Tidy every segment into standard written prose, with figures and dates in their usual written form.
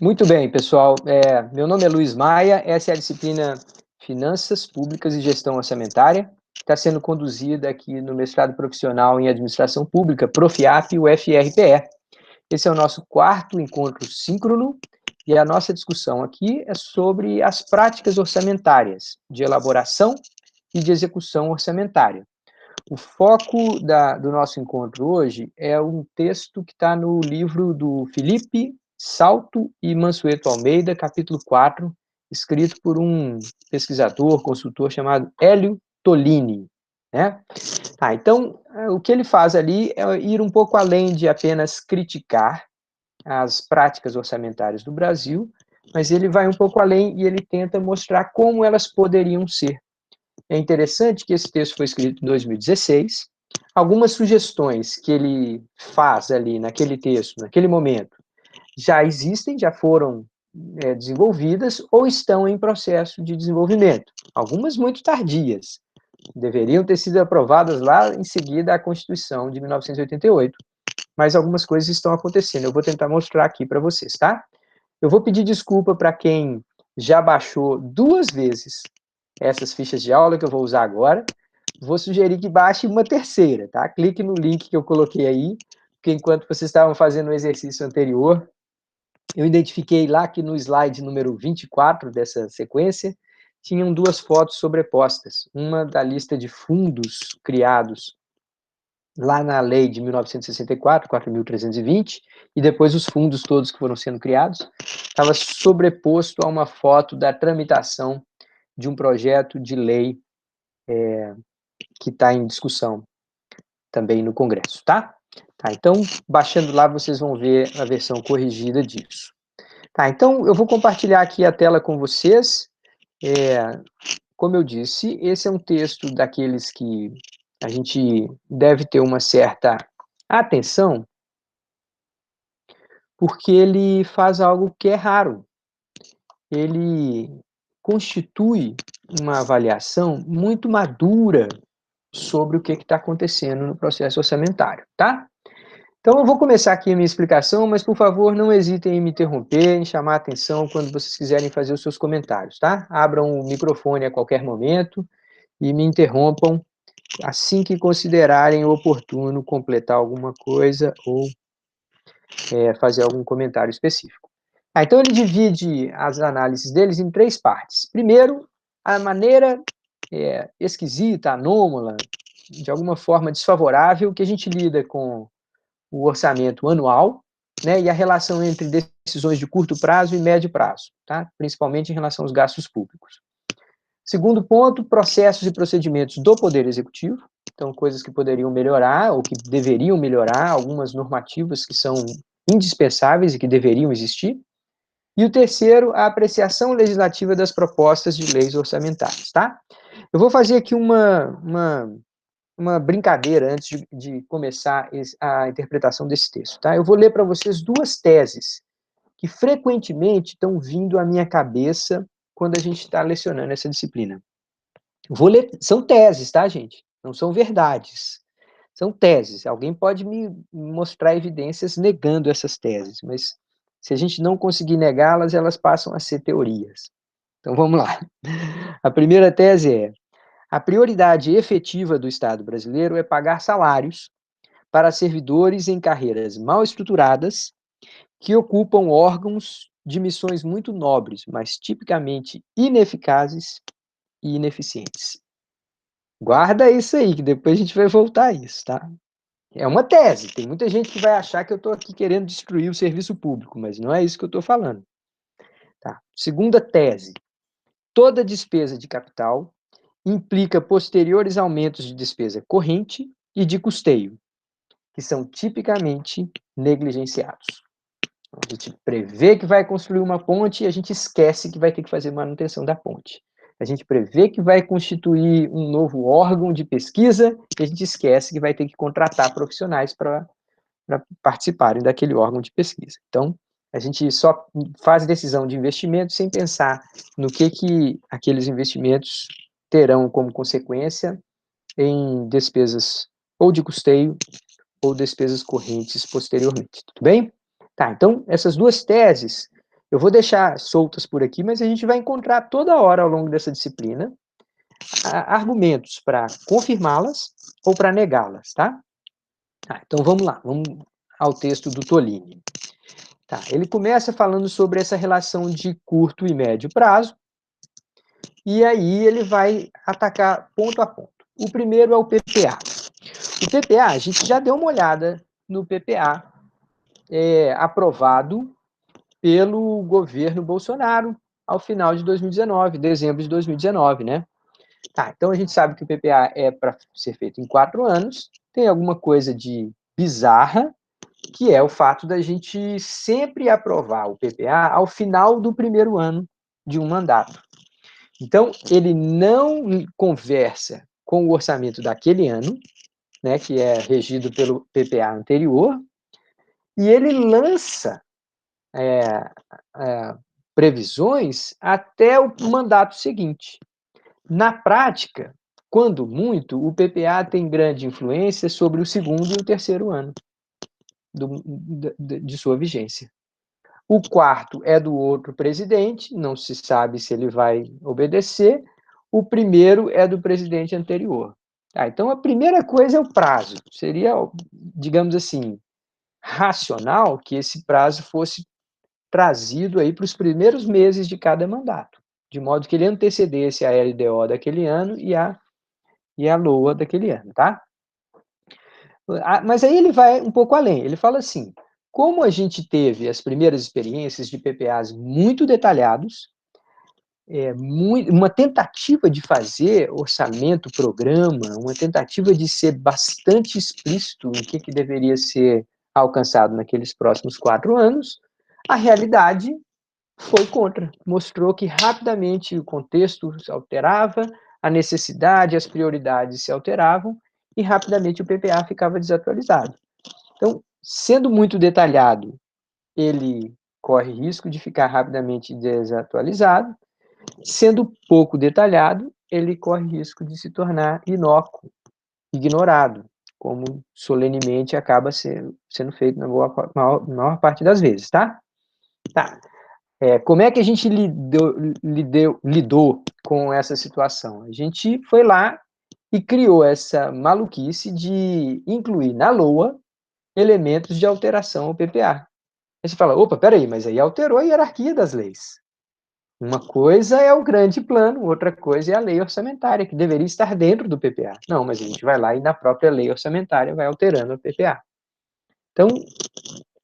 Muito bem, pessoal. Meu nome é Luiz Maia, essa é a disciplina Finanças Públicas e Gestão Orçamentária, que está sendo conduzida aqui no mestrado profissional em Administração Pública, Profiap, UFRPE. Esse é o nosso quarto encontro síncrono e a nossa discussão aqui é sobre as práticas orçamentárias de elaboração e de execução orçamentária. O foco do nosso encontro hoje é um texto que está no livro do Felipe Salto e Mansueto Almeida, capítulo 4, escrito por um pesquisador, consultor chamado Hélio Tolini, né? Então, o que ele faz ali é ir um pouco além de apenas criticar as práticas orçamentárias do Brasil, mas ele vai um pouco além e ele tenta mostrar como elas poderiam ser. É interessante que esse texto foi escrito em 2016. Algumas sugestões que ele faz ali naquele texto, naquele momento, já existem, já foram desenvolvidas ou estão em processo de desenvolvimento. Algumas muito tardias, deveriam ter sido aprovadas lá em seguida à Constituição de 1988, mas algumas coisas estão acontecendo. Eu vou tentar mostrar aqui para vocês, tá? Eu vou pedir desculpa para quem já baixou 2 vezes essas fichas de aula que eu vou usar agora. Vou sugerir que baixe uma terceira, tá? Clique no link que eu coloquei aí, porque enquanto vocês estavam fazendo o exercício anterior, eu identifiquei lá que no slide número 24 dessa sequência, tinham 2 fotos sobrepostas. Uma da lista de fundos criados lá na lei de 1964, 4.320, e depois os fundos todos que foram sendo criados, estava sobreposto a uma foto da tramitação de um projeto de lei que está em discussão também no Congresso, tá? Então, baixando lá, vocês vão ver a versão corrigida disso. Então, eu vou compartilhar aqui a tela com vocês. Como eu disse, esse é um texto daqueles que a gente deve ter uma certa atenção, porque ele faz algo que é raro. Ele constitui uma avaliação muito madura sobre o que está acontecendo no processo orçamentário, tá? Então, eu vou começar aqui a minha explicação, mas, por favor, não hesitem em me interromper, em chamar a atenção quando vocês quiserem fazer os seus comentários, tá? Abram o microfone a qualquer momento e me interrompam assim que considerarem oportuno completar alguma coisa ou fazer algum comentário específico. Então, ele divide as análises deles em 3 partes. Primeiro, a maneira esquisita, anômala, de alguma forma desfavorável, que a gente lida com o orçamento anual, né, e a relação entre decisões de curto prazo e médio prazo, tá? Principalmente em relação aos gastos públicos. Segundo ponto, processos e procedimentos do Poder Executivo, então coisas que poderiam melhorar ou que deveriam melhorar, algumas normativas que são indispensáveis e que deveriam existir. E o terceiro, a apreciação legislativa das propostas de leis orçamentárias, tá? Eu vou fazer aqui uma brincadeira antes de começar a interpretação desse texto, tá? Eu vou ler para vocês 2 teses que frequentemente estão vindo à minha cabeça quando a gente está lecionando essa disciplina. Vou ler, são teses, tá, gente? Não são verdades. São teses. Alguém pode me mostrar evidências negando essas teses, mas se a gente não conseguir negá-las, elas passam a ser teorias. Então vamos lá. A primeira tese é: a prioridade efetiva do Estado brasileiro é pagar salários para servidores em carreiras mal estruturadas que ocupam órgãos de missões muito nobres, mas tipicamente ineficazes e ineficientes. Guarda isso aí, que depois a gente vai voltar a isso, tá? É uma tese. Tem muita gente que vai achar que eu estou aqui querendo destruir o serviço público, mas não é isso que eu estou falando. Tá? Segunda tese: toda despesa de capital implica posteriores aumentos de despesa corrente e de custeio, que são tipicamente negligenciados. A gente prevê que vai construir uma ponte e a gente esquece que vai ter que fazer manutenção da ponte. A gente prevê que vai constituir um novo órgão de pesquisa e a gente esquece que vai ter que contratar profissionais para participarem daquele órgão de pesquisa. Então, a gente só faz decisão de investimento sem pensar no que aqueles investimentos terão como consequência em despesas ou de custeio ou despesas correntes posteriormente, tudo bem? Tá, então, essas 2 teses Eu vou deixar soltas por aqui, mas a gente vai encontrar toda hora ao longo dessa disciplina argumentos para confirmá-las ou para negá-las, tá? Então vamos lá, vamos ao texto do Tolini. Tá, ele começa falando sobre essa relação de curto e médio prazo, e aí ele vai atacar ponto a ponto. O primeiro é o PPA. O PPA, a gente já deu uma olhada no PPA aprovado pelo governo Bolsonaro ao final de 2019, dezembro de 2019, né? Tá, então a gente sabe que o PPA é para ser feito em 4 anos, tem alguma coisa de bizarra, que é o fato da gente sempre aprovar o PPA ao final do primeiro ano de um mandato. Então, ele não conversa com o orçamento daquele ano, né, que é regido pelo PPA anterior, e ele lança previsões até o mandato seguinte. Na prática, quando muito, o PPA tem grande influência sobre o segundo e o terceiro ano de sua vigência. O quarto é do outro presidente, não se sabe se ele vai obedecer. O primeiro é do presidente anterior. Então, a primeira coisa é o prazo. Seria, digamos assim, racional que esse prazo fosse trazido aí para os primeiros meses de cada mandato, de modo que ele antecedesse a LDO daquele ano e a LOA daquele ano, tá? Mas aí ele vai um pouco além, ele fala assim, como a gente teve as primeiras experiências de PPAs muito detalhados, uma tentativa de fazer orçamento, programa, uma tentativa de ser bastante explícito em que deveria ser alcançado naqueles próximos 4 anos, a realidade foi contra. Mostrou que rapidamente o contexto se alterava, a necessidade, as prioridades se alteravam e rapidamente o PPA ficava desatualizado. Então, sendo muito detalhado, ele corre risco de ficar rapidamente desatualizado. Sendo pouco detalhado, ele corre risco de se tornar inócuo, ignorado, como solenemente acaba sendo feito na maior parte das vezes, tá? Tá. Como é que a gente lidou com essa situação? A gente foi lá e criou essa maluquice de incluir na LOA elementos de alteração ao PPA. Aí você fala, opa, peraí, mas aí alterou a hierarquia das leis. Uma coisa é o grande plano, outra coisa é a lei orçamentária, que deveria estar dentro do PPA. Não, mas a gente vai lá e na própria lei orçamentária vai alterando o PPA. Então,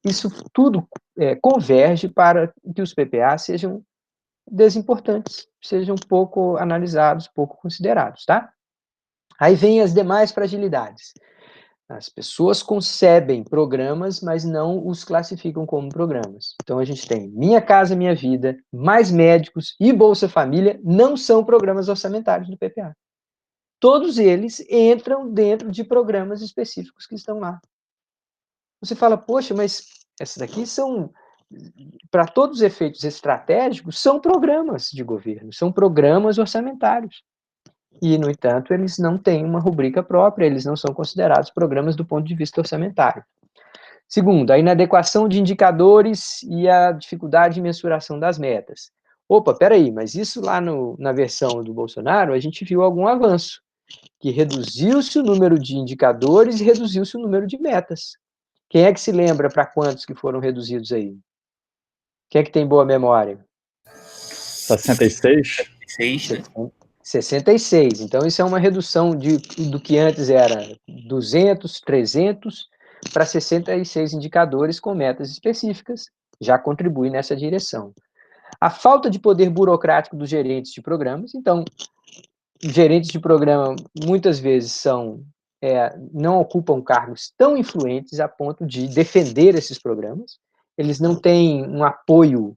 isso tudo converge para que os PPA sejam desimportantes, sejam pouco analisados, pouco considerados, tá? Aí vem as demais fragilidades. As pessoas concebem programas, mas não os classificam como programas. Então, a gente tem Minha Casa Minha Vida, Mais Médicos e Bolsa Família não são programas orçamentários do PPA. Todos eles entram dentro de programas específicos que estão lá. Você fala, poxa, mas esses daqui são, para todos os efeitos estratégicos, são programas de governo, são programas orçamentários. E, no entanto, eles não têm uma rubrica própria, eles não são considerados programas do ponto de vista orçamentário. Segundo, a inadequação de indicadores e a dificuldade de mensuração das metas. Opa, peraí, mas isso lá na versão do Bolsonaro, a gente viu algum avanço, que reduziu-se o número de indicadores e reduziu-se o número de metas. Quem é que se lembra para quantos que foram reduzidos aí? Quem é que tem boa memória? 66. 66. Então, isso é uma redução do que antes era 200, 300, para 66 indicadores com metas específicas, já contribui nessa direção. A falta de poder burocrático dos gerentes de programas. Então, gerentes de programa, muitas vezes, não ocupam cargos tão influentes a ponto de defender esses programas. Eles não têm um apoio,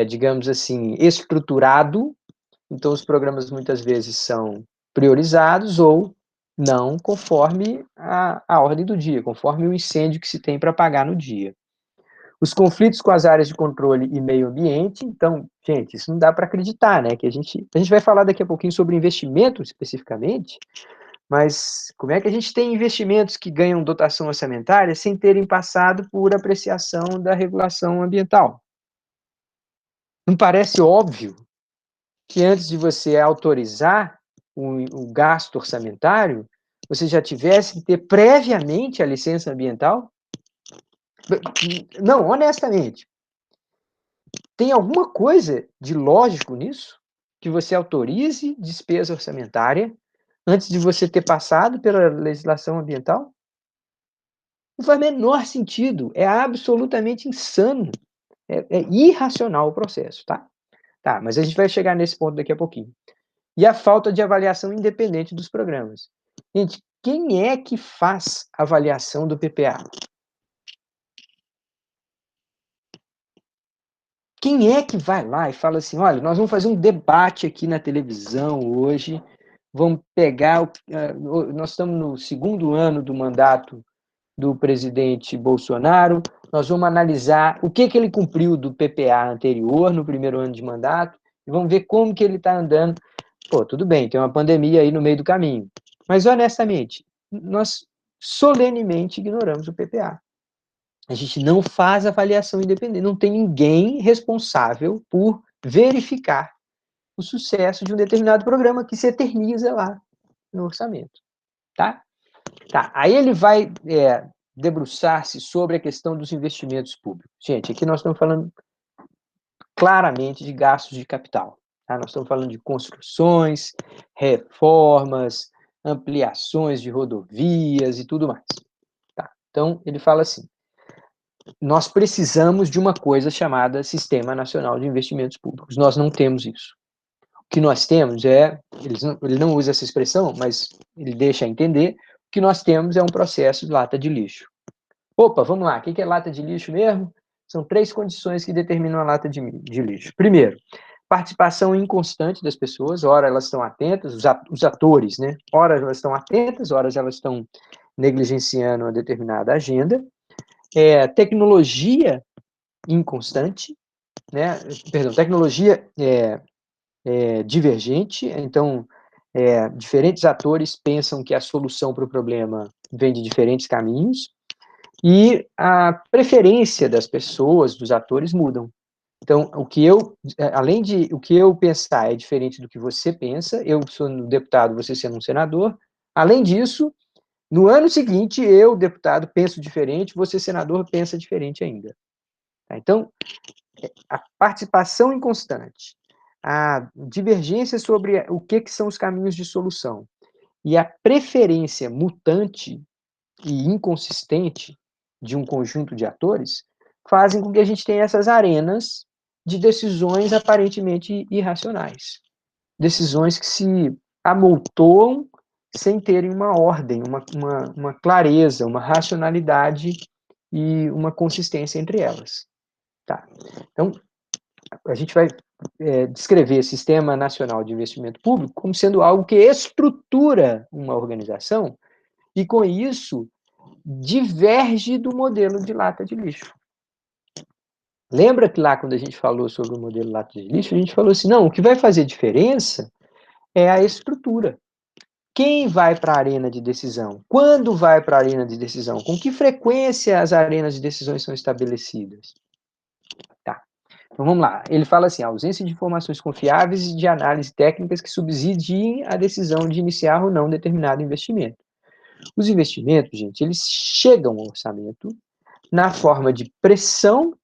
digamos assim, estruturado. Então, os programas muitas vezes são priorizados ou não conforme a ordem do dia, conforme o incêndio que se tem para apagar no dia. Os conflitos com as áreas de controle e meio ambiente, então, gente, isso não dá para acreditar, né? Que a gente vai falar daqui a pouquinho sobre investimento especificamente, mas como é que a gente tem investimentos que ganham dotação orçamentária sem terem passado por apreciação da regulação ambiental? Não parece óbvio que antes de você autorizar o gasto orçamentário, você já tivesse que ter previamente a licença ambiental? Não, honestamente, tem alguma coisa de lógico nisso? Que você autorize despesa orçamentária antes de você ter passado pela legislação ambiental? Não faz o menor sentido, é absolutamente insano, é irracional o processo, tá? Tá, mas a gente vai chegar nesse ponto daqui a pouquinho. E a falta de avaliação independente dos programas. Gente, quem é que faz avaliação do PPA? Quem é que vai lá e fala assim, olha, nós vamos fazer um debate aqui na televisão hoje, vamos pegar, nós estamos no segundo ano do mandato do presidente Bolsonaro, nós vamos analisar o que ele cumpriu do PPA anterior, no primeiro ano de mandato, e vamos ver como que ele está andando. Pô, tudo bem, tem uma pandemia aí no meio do caminho, mas honestamente, nós solenemente ignoramos o PPA. A gente não faz avaliação independente, não tem ninguém responsável por verificar o sucesso de um determinado programa que se eterniza lá no orçamento, tá? Tá, aí ele vai debruçar-se sobre a questão dos investimentos públicos. Gente, aqui nós estamos falando claramente de gastos de capital, tá? Nós estamos falando de construções, reformas, ampliações de rodovias e tudo mais, tá? Então, ele fala assim, nós precisamos de uma coisa chamada Sistema Nacional de Investimentos Públicos. Nós não temos isso. O que nós temos ele não usa essa expressão, mas ele deixa entender, o que nós temos é um processo de lata de lixo. Opa, vamos lá, o que é lata de lixo mesmo? São 3 condições que determinam a lata de lixo. Primeiro, participação inconstante das pessoas, ora elas estão atentas, os atores, né? Ora elas estão atentas, ora elas estão negligenciando uma determinada agenda. Tecnologia inconstante, né? Perdão, tecnologia divergente, então diferentes atores pensam que a solução para o problema vem de diferentes caminhos, e a preferência das pessoas, dos atores, mudam. Então, além de o que eu pensar é diferente do que você pensa, eu sou um deputado, você sendo um senador, além disso, no ano seguinte, eu, deputado, penso diferente, você, senador, pensa diferente ainda. Tá? Então, a participação inconstante, a divergência sobre o que são os caminhos de solução e a preferência mutante e inconsistente de um conjunto de atores fazem com que a gente tenha essas arenas de decisões aparentemente irracionais. Decisões que se amoltoam sem terem uma ordem, uma clareza, uma racionalidade e uma consistência entre elas. Tá. Então, a gente vai descrever Sistema Nacional de Investimento Público como sendo algo que estrutura uma organização e, com isso, diverge do modelo de lata de lixo. Lembra que lá, quando a gente falou sobre o modelo lata de lixo, a gente falou assim, não, o que vai fazer diferença é a estrutura. Quem vai para a arena de decisão? Quando vai para a arena de decisão? Com que frequência as arenas de decisões são estabelecidas? Tá. Então vamos lá. Ele fala assim: a ausência de informações confiáveis e de análise técnicas que subsidiem a decisão de iniciar ou não determinado investimento. Os investimentos, gente, eles chegam ao orçamento na forma de pressão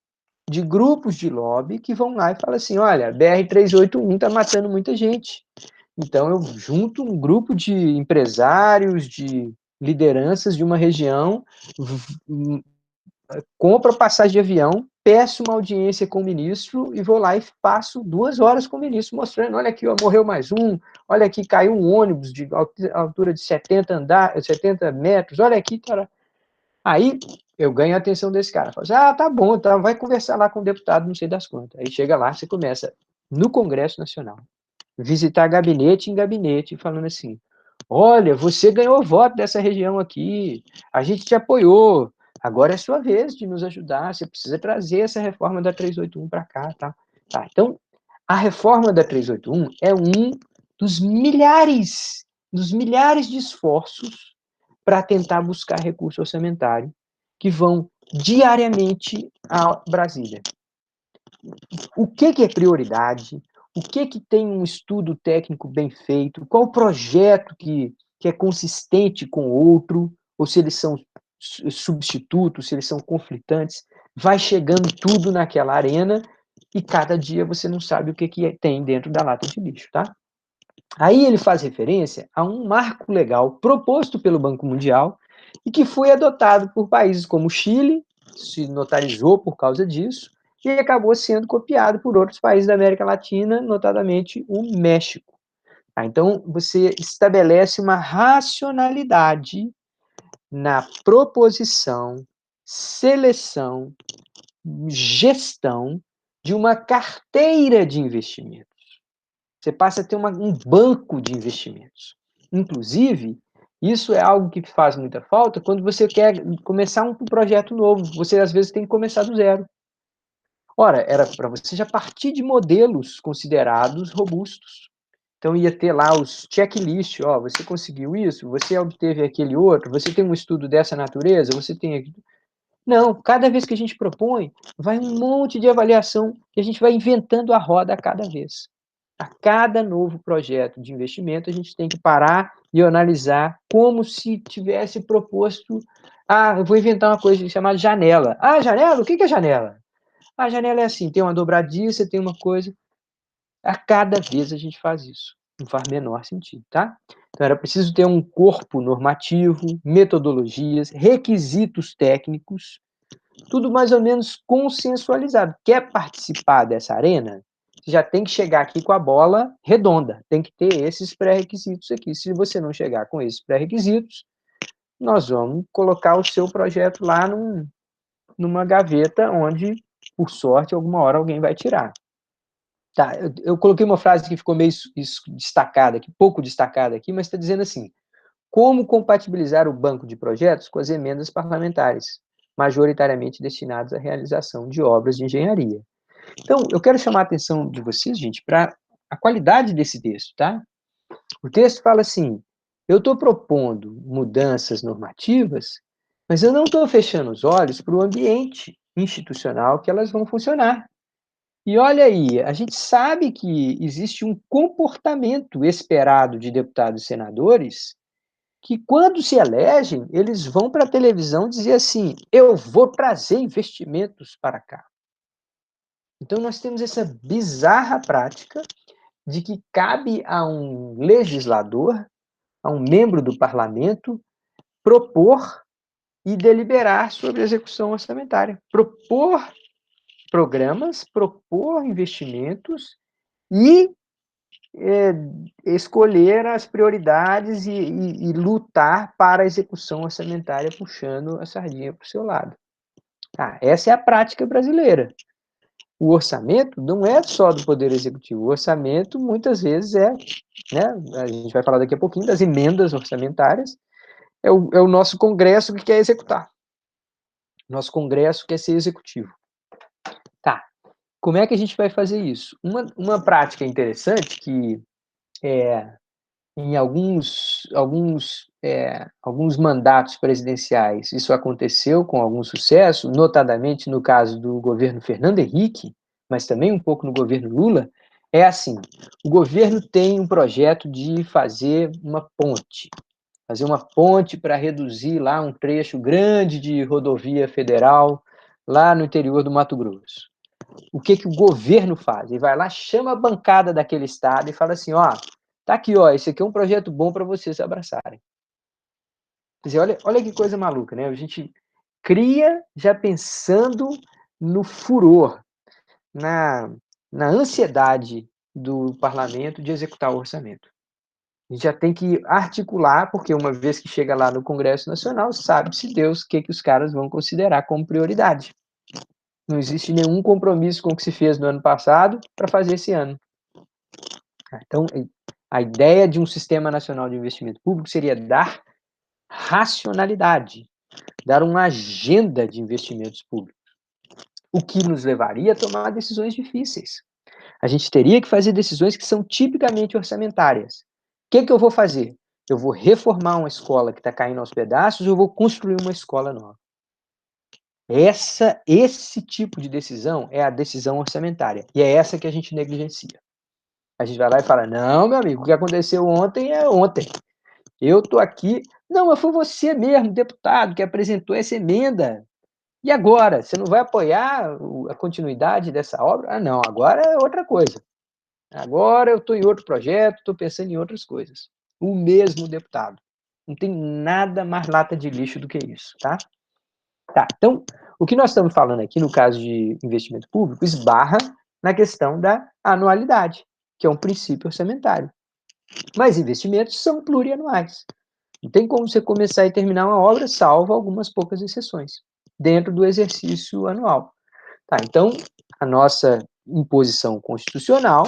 de grupos de lobby que vão lá e falam assim: olha, BR-381 está matando muita gente. Então eu junto um grupo de empresários, de lideranças de uma região, compro passagem de avião, peço uma audiência com o ministro e vou lá e passo 2 horas com o ministro mostrando, olha aqui, ó, morreu mais um, olha aqui, caiu um ônibus de altura de 70 metros, olha aqui, cara. Aí eu ganho a atenção desse cara. Falo assim, tá bom, tá, vai conversar lá com o deputado, não sei das quantas. Aí chega lá, você começa no Congresso Nacional, visitar gabinete em gabinete, falando assim, olha, você ganhou voto dessa região aqui, a gente te apoiou, agora é sua vez de nos ajudar, você precisa trazer essa reforma da 381 para cá, tá? Tá? Então, a reforma da 381 é um dos milhares de esforços para tentar buscar recurso orçamentário que vão diariamente a Brasília. o que é prioridade, o que tem um estudo técnico bem feito, qual projeto que é consistente com o outro, ou se eles são substitutos, se eles são conflitantes, vai chegando tudo naquela arena e cada dia você não sabe o que tem dentro da lata de lixo, tá? Aí ele faz referência a um marco legal proposto pelo Banco Mundial e que foi adotado por países como o Chile, se notarizou por causa disso, e acabou sendo copiado por outros países da América Latina, notadamente o México. Então, você estabelece uma racionalidade na proposição, seleção, gestão de uma carteira de investimentos. Você passa a ter um banco de investimentos. Inclusive, isso é algo que faz muita falta quando você quer começar um projeto novo. Você, às vezes, tem que começar do zero. Ora, era para você já partir de modelos considerados robustos. Então, ia ter lá os checklists, ó, você conseguiu isso, você obteve aquele outro, você tem um estudo dessa natureza, você tem aqui. Não, cada vez que a gente propõe, vai um monte de avaliação e a gente vai inventando a roda a cada vez. A cada novo projeto de investimento, a gente tem que parar e analisar como se tivesse proposto. Ah, eu vou inventar uma coisa chamada janela. Ah, janela? O que é janela? A janela é assim, tem uma dobradiça, tem uma coisa. A cada vez a gente faz isso. Não faz menor sentido, tá? Então, era preciso ter um corpo normativo, metodologias, requisitos técnicos, tudo mais ou menos consensualizado. Quer participar dessa arena? Você já tem que chegar aqui com a bola redonda. Tem que ter esses pré-requisitos aqui. Se você não chegar com esses pré-requisitos, nós vamos colocar o seu projeto lá numa gaveta onde, por sorte, alguma hora alguém vai tirar. Tá, eu coloquei uma frase que ficou meio destacada aqui, pouco destacada aqui, mas está dizendo assim: como compatibilizar o banco de projetos com as emendas parlamentares, majoritariamente destinadas à realização de obras de engenharia. Então, eu quero chamar a atenção de vocês, gente, para a qualidade desse texto, tá? O texto fala assim: eu estou propondo mudanças normativas, mas eu não estou fechando os olhos para o ambiente institucional que elas vão funcionar. E olha aí, a gente sabe que existe um comportamento esperado de deputados e senadores que, quando se elegem, eles vão para a televisão dizer assim: eu vou trazer investimentos para cá. Então, nós temos essa bizarra prática de que cabe a um legislador, a um membro do parlamento, propor e deliberar sobre a execução orçamentária. Propor programas, propor investimentos e escolher as prioridades e lutar para a execução orçamentária puxando a sardinha para o seu lado. Essa é a prática brasileira. O orçamento não é só do Poder Executivo. O orçamento, muitas vezes, a gente vai falar daqui a pouquinho das emendas orçamentárias, é o nosso Congresso que quer executar. Nosso Congresso quer ser executivo. Tá. Como é que a gente vai fazer isso? Uma prática interessante que em alguns mandatos presidenciais, isso aconteceu com algum sucesso, notadamente no caso do governo Fernando Henrique, mas também um pouco no governo Lula, é assim: o governo tem um projeto de fazer uma ponte para reduzir lá um trecho grande de rodovia federal, lá no interior do Mato Grosso. O que o governo faz? Ele vai lá, chama a bancada daquele estado e fala assim: ó, tá aqui, ó, esse aqui é um projeto bom para vocês abraçarem. Quer dizer, olha que coisa maluca, né? A gente cria já pensando no furor, na ansiedade do parlamento de executar o orçamento. A gente já tem que articular, porque uma vez que chega lá no Congresso Nacional, sabe-se Deus o que os caras vão considerar como prioridade. Não existe nenhum compromisso com o que se fez no ano passado para fazer esse ano. Então, a ideia de um Sistema Nacional de Investimento Público seria dar racionalidade, dar uma agenda de investimentos públicos, o que nos levaria a tomar decisões difíceis. A gente teria que fazer decisões que são tipicamente orçamentárias. O que eu vou fazer? Eu vou reformar uma escola que está caindo aos pedaços ou eu vou construir uma escola nova? Esse tipo de decisão é a decisão orçamentária, e é essa que a gente negligencia. A gente vai lá e fala, não, meu amigo, o que aconteceu ontem é ontem. Eu estou aqui... Não, mas foi você mesmo, deputado, que apresentou essa emenda. E agora? Você não vai apoiar a continuidade dessa obra? Ah, não, agora é outra coisa. Agora eu estou em outro projeto, estou pensando em outras coisas. O mesmo deputado. Não tem nada mais lata de lixo do que isso, tá? Tá, então, o que nós estamos falando aqui, no caso de investimento público, esbarra na questão da anualidade, que é um princípio orçamentário. Mas investimentos são plurianuais. Não tem como você começar e terminar uma obra, salvo algumas poucas exceções, dentro do exercício anual. Tá, então, a nossa imposição constitucional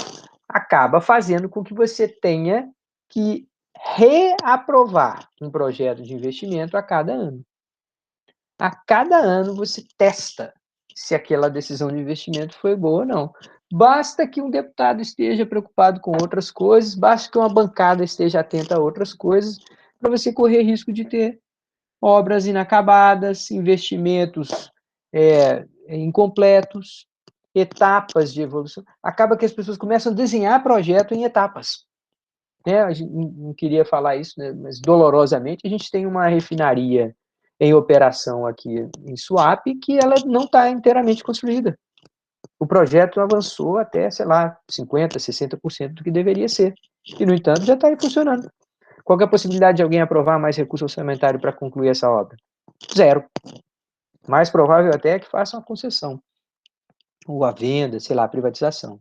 acaba fazendo com que você tenha que reaprovar um projeto de investimento a cada ano. A cada ano você testa se aquela decisão de investimento foi boa ou não. Basta que um deputado esteja preocupado com outras coisas, basta que uma bancada esteja atenta a outras coisas, para você correr risco de ter obras inacabadas, investimentos incompletos, etapas de evolução. Acaba que as pessoas começam a desenhar projeto em etapas. A gente não queria falar isso, né, mas dolorosamente a gente tem uma refinaria em operação aqui em Suape que ela não está inteiramente construída. O projeto avançou até, sei lá, 50%, 60% do que deveria ser. E, no entanto, já está aí funcionando. Qual é a possibilidade de alguém aprovar mais recurso orçamentário para concluir essa obra? Zero. Mais provável até é que faça uma concessão, ou a venda, sei lá, a privatização.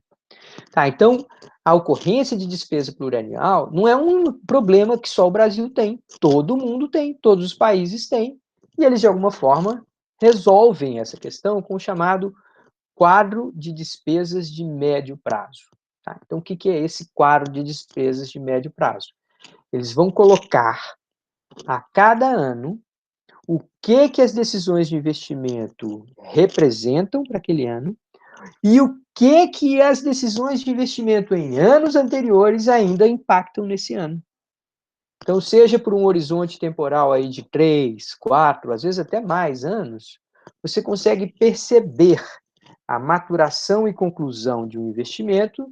Tá, então, a ocorrência de despesa plurianual não é um problema que só o Brasil tem. Todo mundo tem, todos os países têm. E eles, de alguma forma, resolvem essa questão com o chamado quadro de despesas de médio prazo. Tá? Então, o que é esse quadro de despesas de médio prazo? Eles vão colocar a cada ano o que as decisões de investimento representam para aquele ano e o que as decisões de investimento em anos anteriores ainda impactam nesse ano. Então, seja por um horizonte temporal aí de 3, 4, às vezes até mais anos, você consegue perceber a maturação e conclusão de um investimento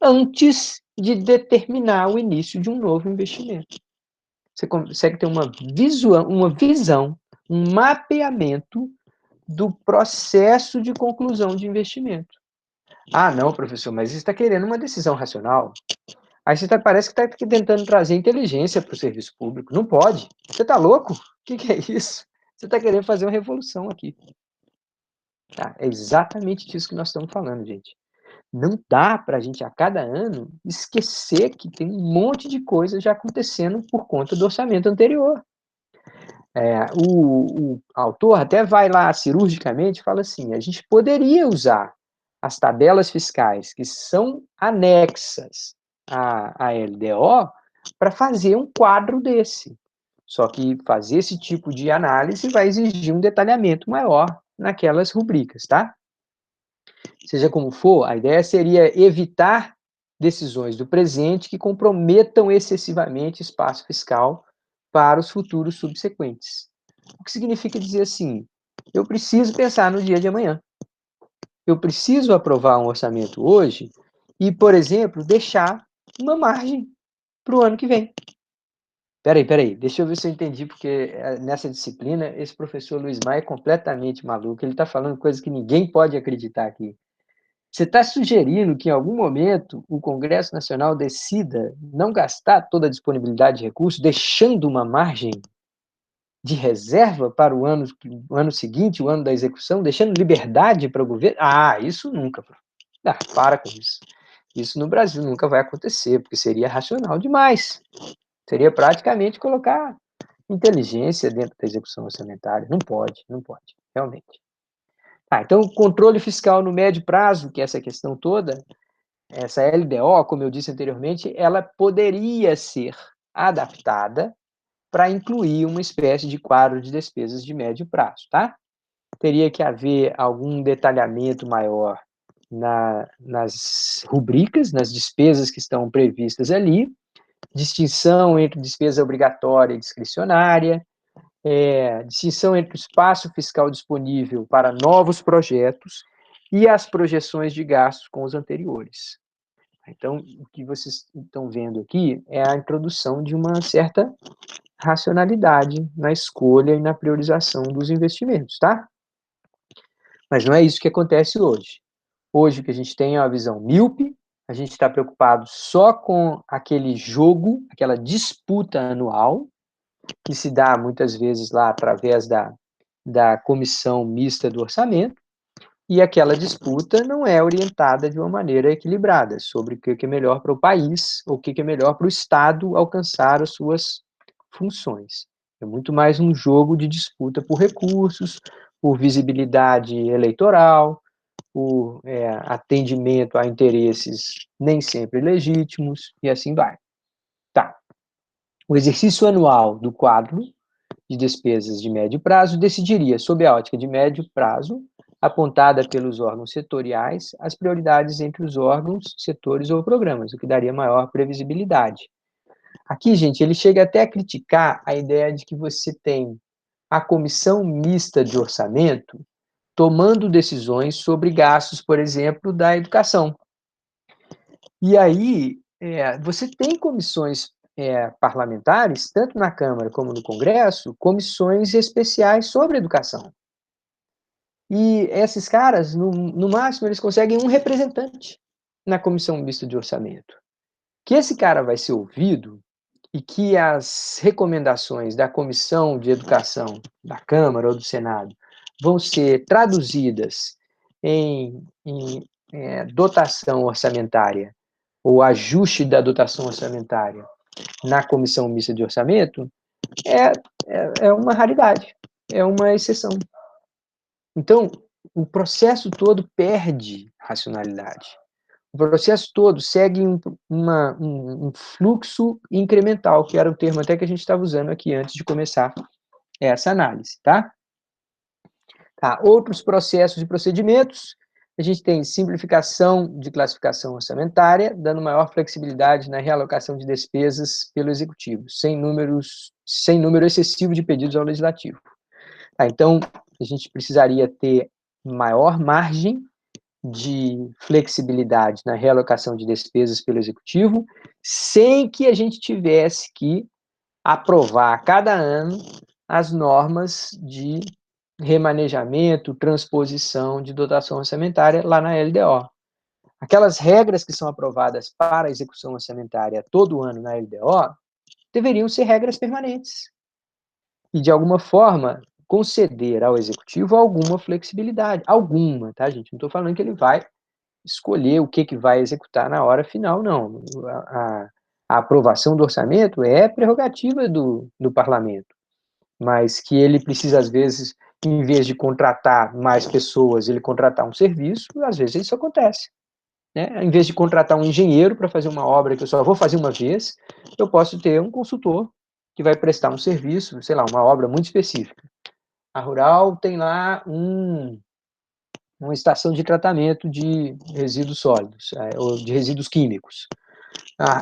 antes de determinar o início de um novo investimento. Você consegue ter uma visão, um mapeamento do processo de conclusão de investimento. Ah, não, professor, mas você está querendo uma decisão racional. Aí você parece que está tentando trazer inteligência para o serviço público. Não pode. Você está louco? O que é isso? Você está querendo fazer uma revolução aqui. Tá? É exatamente disso que nós estamos falando, gente. Não dá para a gente, a cada ano, esquecer que tem um monte de coisa já acontecendo por conta do orçamento anterior. O autor até vai lá cirurgicamente e fala assim, a gente poderia usar as tabelas fiscais que são anexas à LDO para fazer um quadro desse. Só que fazer esse tipo de análise vai exigir um detalhamento maior naquelas rubricas, tá? Seja como for, a ideia seria evitar decisões do presente que comprometam excessivamente espaço fiscal para os futuros subsequentes. O que significa dizer assim, eu preciso pensar no dia de amanhã. Eu preciso aprovar um orçamento hoje e, por exemplo, deixar uma margem para o ano que vem. Peraí, deixa eu ver se eu entendi, porque nessa disciplina, esse professor Luiz Maia é completamente maluco, ele está falando coisas que ninguém pode acreditar aqui. Você está sugerindo que, em algum momento, o Congresso Nacional decida não gastar toda a disponibilidade de recursos, deixando uma margem de reserva para o ano seguinte, o ano da execução, deixando liberdade para o governo? Ah, isso nunca. Ah, para com isso. Isso no Brasil nunca vai acontecer, porque seria racional demais. Seria praticamente colocar inteligência dentro da execução orçamentária. Não pode, realmente. Então, o controle fiscal no médio prazo, que é essa questão toda, essa LDO, como eu disse anteriormente, ela poderia ser adaptada para incluir uma espécie de quadro de despesas de médio prazo, tá? Teria que haver algum detalhamento maior nas rubricas, nas despesas que estão previstas ali, distinção entre despesa obrigatória e discricionária, distinção entre o espaço fiscal disponível para novos projetos e as projeções de gastos com os anteriores. Então, o que vocês estão vendo aqui é a introdução de uma certa racionalidade na escolha e na priorização dos investimentos, tá? Mas não é isso que acontece hoje. Hoje o que a gente tem é uma visão míope, a gente está preocupado só com aquele jogo, aquela disputa anual, que se dá muitas vezes lá através da comissão mista do orçamento, e aquela disputa não é orientada de uma maneira equilibrada sobre o que é melhor para o país, ou o que é melhor para o Estado alcançar as suas funções. É muito mais um jogo de disputa por recursos, por visibilidade eleitoral, por atendimento a interesses nem sempre legítimos, e assim vai. Tá. O exercício anual do quadro de despesas de médio prazo decidiria, sob a ótica de médio prazo, apontada pelos órgãos setoriais, as prioridades entre os órgãos, setores ou programas, o que daria maior previsibilidade. Aqui, gente, ele chega até a criticar a ideia de que você tem a comissão mista de orçamento tomando decisões sobre gastos, por exemplo, da educação. E aí, você tem comissões parlamentares, tanto na Câmara como no Congresso, comissões especiais sobre educação. E esses caras, no máximo, eles conseguem um representante na comissão mista de orçamento. Que esse cara vai ser ouvido e que as recomendações da comissão de educação da Câmara ou do Senado vão ser traduzidas em dotação orçamentária ou ajuste da dotação orçamentária na comissão mista de orçamento é uma raridade, é uma exceção. Então, o processo todo perde racionalidade. O processo todo segue um fluxo incremental, que era o termo até que a gente estava usando aqui antes de começar essa análise, tá? Tá, outros processos e procedimentos, a gente tem simplificação de classificação orçamentária, dando maior flexibilidade na realocação de despesas pelo Executivo, sem número excessivo de pedidos ao Legislativo. Tá, então, a gente precisaria ter maior margem de flexibilidade na realocação de despesas pelo Executivo, sem que a gente tivesse que aprovar a cada ano as normas de remanejamento, transposição de dotação orçamentária lá na LDO. Aquelas regras que são aprovadas para a execução orçamentária todo ano na LDO deveriam ser regras permanentes. E, de alguma forma, conceder ao Executivo alguma flexibilidade. Alguma, tá, gente? Não estou falando que ele vai escolher o que vai executar na hora final, não. A aprovação do orçamento é prerrogativa do parlamento, mas que ele precisa, às vezes, em vez de contratar mais pessoas, ele contratar um serviço, às vezes isso acontece. Né? Em vez de contratar um engenheiro para fazer uma obra que eu só vou fazer uma vez, eu posso ter um consultor que vai prestar um serviço, sei lá, uma obra muito específica. A Rural tem lá uma estação de tratamento de resíduos sólidos, ou de resíduos químicos.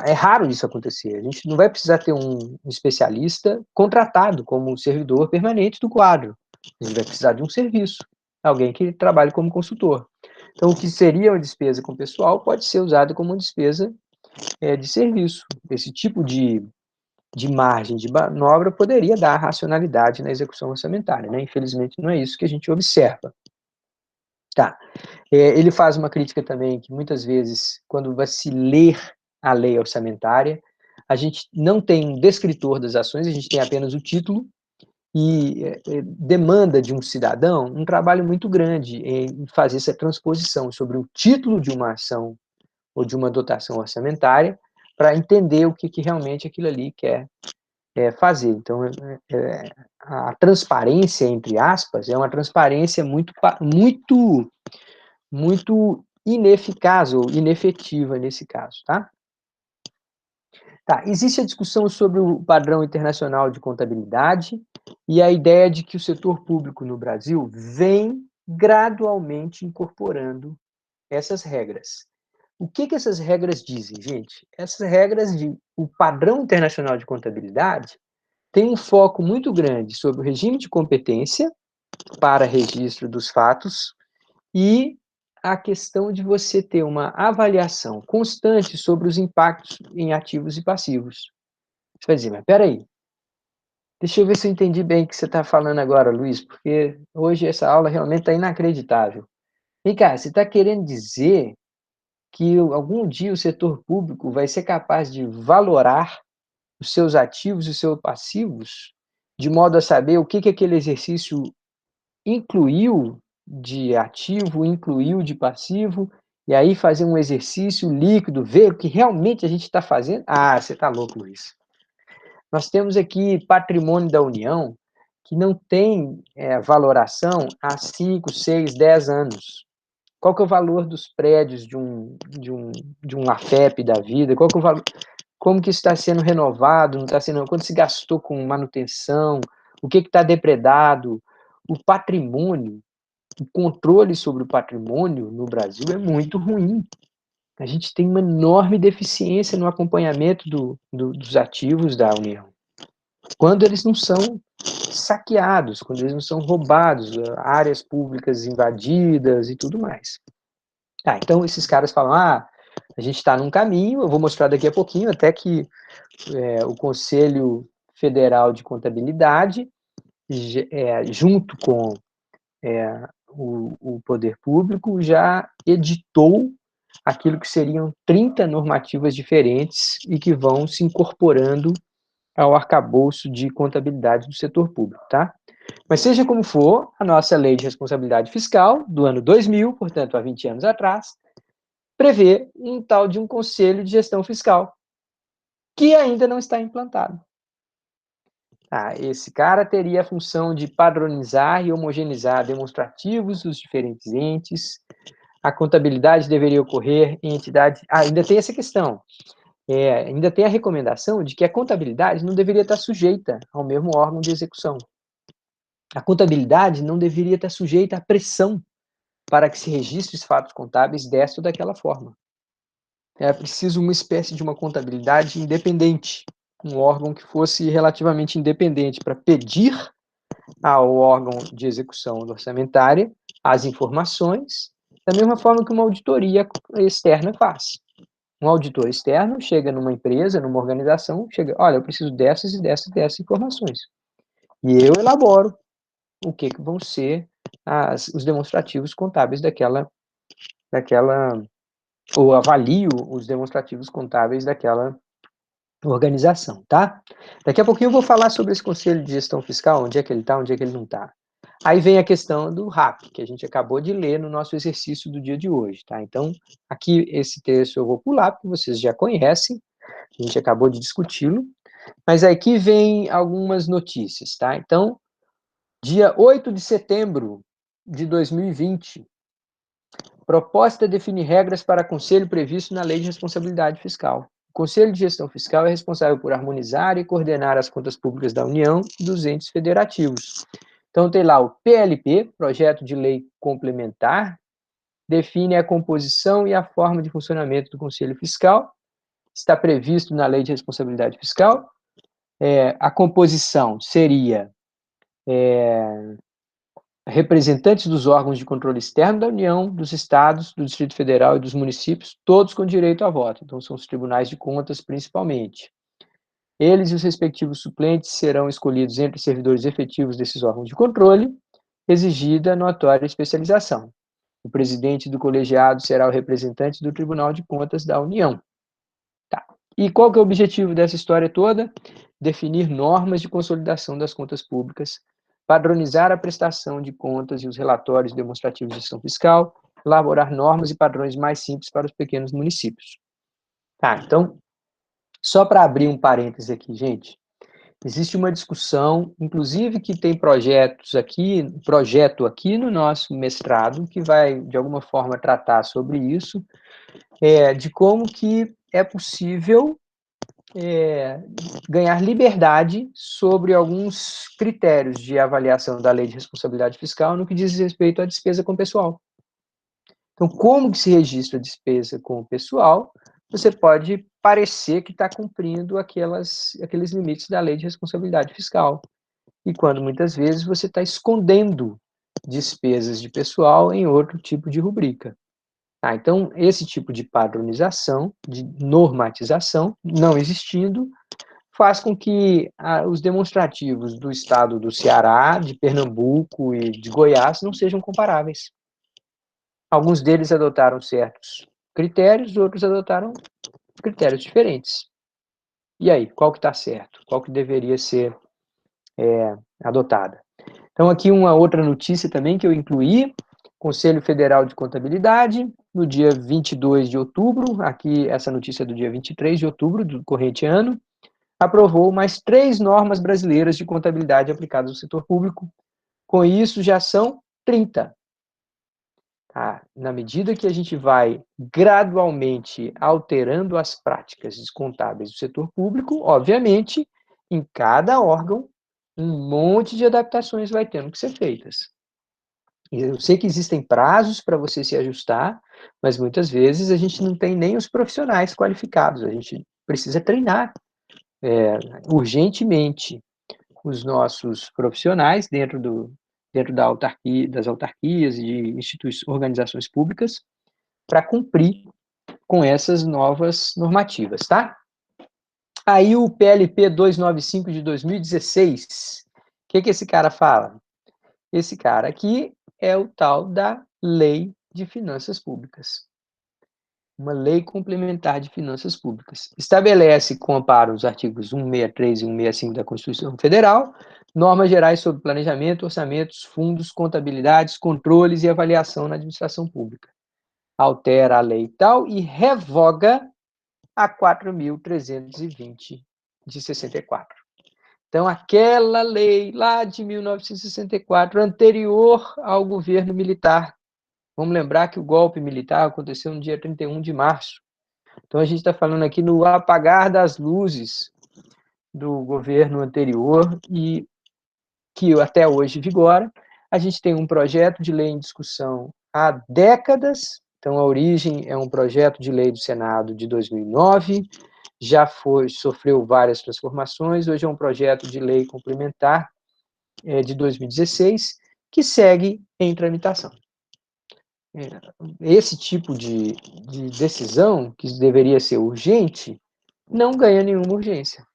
É raro isso acontecer. A gente não vai precisar ter um especialista contratado como servidor permanente do quadro. A gente vai precisar de um serviço, alguém que trabalhe como consultor. Então, o que seria uma despesa com pessoal pode ser usado como uma despesa de serviço. Esse tipo de margem de manobra poderia dar racionalidade na execução orçamentária, né? Infelizmente, não é isso que a gente observa. Tá. Ele faz uma crítica também que muitas vezes, quando vai se ler a lei orçamentária, a gente não tem um descritor das ações, a gente tem apenas o título, e demanda de um cidadão um trabalho muito grande em fazer essa transposição sobre o título de uma ação ou de uma dotação orçamentária para entender o que realmente aquilo ali quer fazer. Então, a transparência, entre aspas, é uma transparência muito ineficaz ou inefetiva nesse caso, tá? Tá, existe a discussão sobre o padrão internacional de contabilidade e a ideia de que o setor público no Brasil vem gradualmente incorporando essas regras. O que essas regras dizem, gente? Essas regras de o padrão internacional de contabilidade tem um foco muito grande sobre o regime de competência para registro dos fatos e a questão de você ter uma avaliação constante sobre os impactos em ativos e passivos. Você vai dizer, mas peraí, deixa eu ver se eu entendi bem o que você está falando agora, Luiz, porque hoje essa aula realmente está inacreditável. Vem cá, você está querendo dizer que algum dia o setor público vai ser capaz de valorar os seus ativos e os seus passivos, de modo a saber o que aquele exercício incluiu de ativo, incluiu de passivo, e aí fazer um exercício líquido, ver o que realmente a gente está fazendo? Ah, você está louco, Luiz. Nós temos aqui patrimônio da União que não tem valoração há 5, 6, 10 anos. Qual que é o valor dos prédios de um AFEP da vida? Qual que é o valor, como que está sendo renovado, não está sendo, quanto se gastou com manutenção, o que está depredado, o patrimônio, o controle sobre o patrimônio no Brasil é muito ruim. A gente tem uma enorme deficiência no acompanhamento dos ativos da União. Quando eles não são saqueados, quando eles não são roubados, áreas públicas invadidas e tudo mais. Então esses caras falam, a gente está num caminho, eu vou mostrar daqui a pouquinho, até que o Conselho Federal de Contabilidade, junto com o poder público, já editou aquilo que seriam 30 normativas diferentes e que vão se incorporando ao arcabouço de contabilidade do setor público, tá? Mas seja como for, a nossa Lei de Responsabilidade Fiscal, do ano 2000, portanto, há 20 anos atrás, prevê um tal de um Conselho de Gestão Fiscal, que ainda não está implantado. Esse cara teria a função de padronizar e homogeneizar demonstrativos dos diferentes entes. A contabilidade deveria ocorrer em entidade. Ainda tem essa questão. Ainda tem a recomendação de que a contabilidade não deveria estar sujeita ao mesmo órgão de execução. A contabilidade não deveria estar sujeita à pressão para que se registre os fatos contábeis desta ou daquela forma. É preciso uma espécie de uma contabilidade independente, um órgão que fosse relativamente independente para pedir ao órgão de execução orçamentária as informações, da mesma forma que uma auditoria externa faz. Um auditor externo chega numa empresa, numa organização, chega, olha, eu preciso dessas e dessas e dessas informações. E eu elaboro o que vão ser os demonstrativos contábeis daquela, ou avalio os demonstrativos contábeis daquela organização, tá? Daqui a pouquinho eu vou falar sobre esse Conselho de Gestão Fiscal, onde é que ele está, onde é que ele não está. Aí vem a questão do RAP, que a gente acabou de ler no nosso exercício do dia de hoje, tá? Então, aqui esse texto eu vou pular, porque vocês já conhecem, a gente acabou de discuti-lo, mas aqui vem algumas notícias, tá? Então, dia 8 de setembro de 2020, proposta define regras para conselho previsto na Lei de Responsabilidade Fiscal. O Conselho de Gestão Fiscal é responsável por harmonizar e coordenar as contas públicas da União e dos entes federativos. Então, tem lá o PLP, Projeto de Lei Complementar, define a composição e a forma de funcionamento do Conselho Fiscal, está previsto na Lei de Responsabilidade Fiscal. A composição seria representantes dos órgãos de controle externo da União, dos estados, do Distrito Federal e dos municípios, todos com direito a voto. Então, são os tribunais de contas, principalmente. Eles e os respectivos suplentes serão escolhidos entre os servidores efetivos desses órgãos de controle, exigida notória especialização. O presidente do colegiado será o representante do Tribunal de Contas da União. Tá. E qual que é o objetivo dessa história toda? Definir normas de consolidação das contas públicas, padronizar a prestação de contas e os relatórios demonstrativos de gestão fiscal, elaborar normas e padrões mais simples para os pequenos municípios. Tá, então, só para abrir um parêntese aqui, gente, existe uma discussão, inclusive que tem projeto aqui no nosso mestrado, que vai, de alguma forma, tratar sobre isso, de como que é possível ganhar liberdade sobre alguns critérios de avaliação da Lei de Responsabilidade Fiscal no que diz respeito à despesa com o pessoal. Então, como que se registra a despesa com o pessoal? Você pode parecer que está cumprindo aqueles limites da lei de responsabilidade fiscal. E quando muitas vezes você está escondendo despesas de pessoal em outro tipo de rubrica. Então, esse tipo de padronização, de normatização, não existindo, faz com que os demonstrativos do estado do Ceará, de Pernambuco e de Goiás não sejam comparáveis. Alguns deles adotaram certos critérios, outros adotaram critérios diferentes. E aí, qual que está certo? Qual que deveria ser adotada? Então, aqui uma outra notícia também que eu incluí, Conselho Federal de Contabilidade, no dia 22 de outubro, aqui essa notícia é do dia 23 de outubro do corrente ano, aprovou mais 3 normas brasileiras de contabilidade aplicadas no setor público. Com isso, já são 30. Na medida que a gente vai gradualmente alterando as práticas contábeis do setor público, obviamente, em cada órgão, um monte de adaptações vai tendo que ser feitas. Eu sei que existem prazos para você se ajustar, mas muitas vezes a gente não tem nem os profissionais qualificados, a gente precisa treinar urgentemente os nossos profissionais dentro das autarquias e de organizações públicas para cumprir com essas novas normativas, tá? Aí o PLP 295 de 2016, o que esse cara fala? Esse cara aqui é o tal da Lei de Finanças Públicas. Uma lei complementar de finanças públicas. Estabelece, com amparo os artigos 163 e 165 da Constituição Federal, normas gerais sobre planejamento, orçamentos, fundos, contabilidades, controles e avaliação na administração pública. Altera a lei tal e revoga a 4.320 de 64. Então, aquela lei lá de 1964, anterior ao governo militar. Vamos lembrar que o golpe militar aconteceu no dia 31 de março. Então, a gente está falando aqui no apagar das luzes do governo anterior e que até hoje vigora. A gente tem um projeto de lei em discussão há décadas. Então, a origem é um projeto de lei do Senado de 2009, já sofreu várias transformações, hoje é um projeto de lei complementar de 2016, que segue em tramitação. Esse tipo de decisão, que deveria ser urgente, não ganha nenhuma urgência.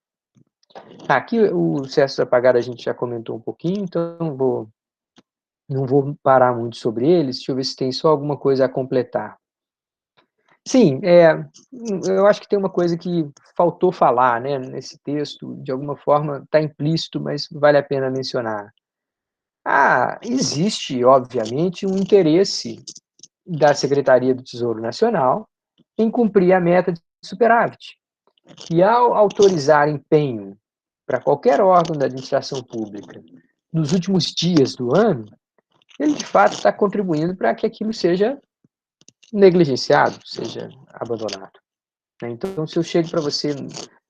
Aqui o excesso a pagar a gente já comentou um pouquinho, então não vou parar muito sobre eles. Deixa eu ver se tem só alguma coisa a completar. Sim, eu acho que tem uma coisa que faltou falar, né, nesse texto, de alguma forma está implícito, mas vale a pena mencionar. Existe, obviamente, um interesse da Secretaria do Tesouro Nacional em cumprir a meta de superávit. E ao autorizar empenho para qualquer órgão da administração pública nos últimos dias do ano, ele de fato está contribuindo para que aquilo seja negligenciado, seja abandonado. Então, se eu chego para você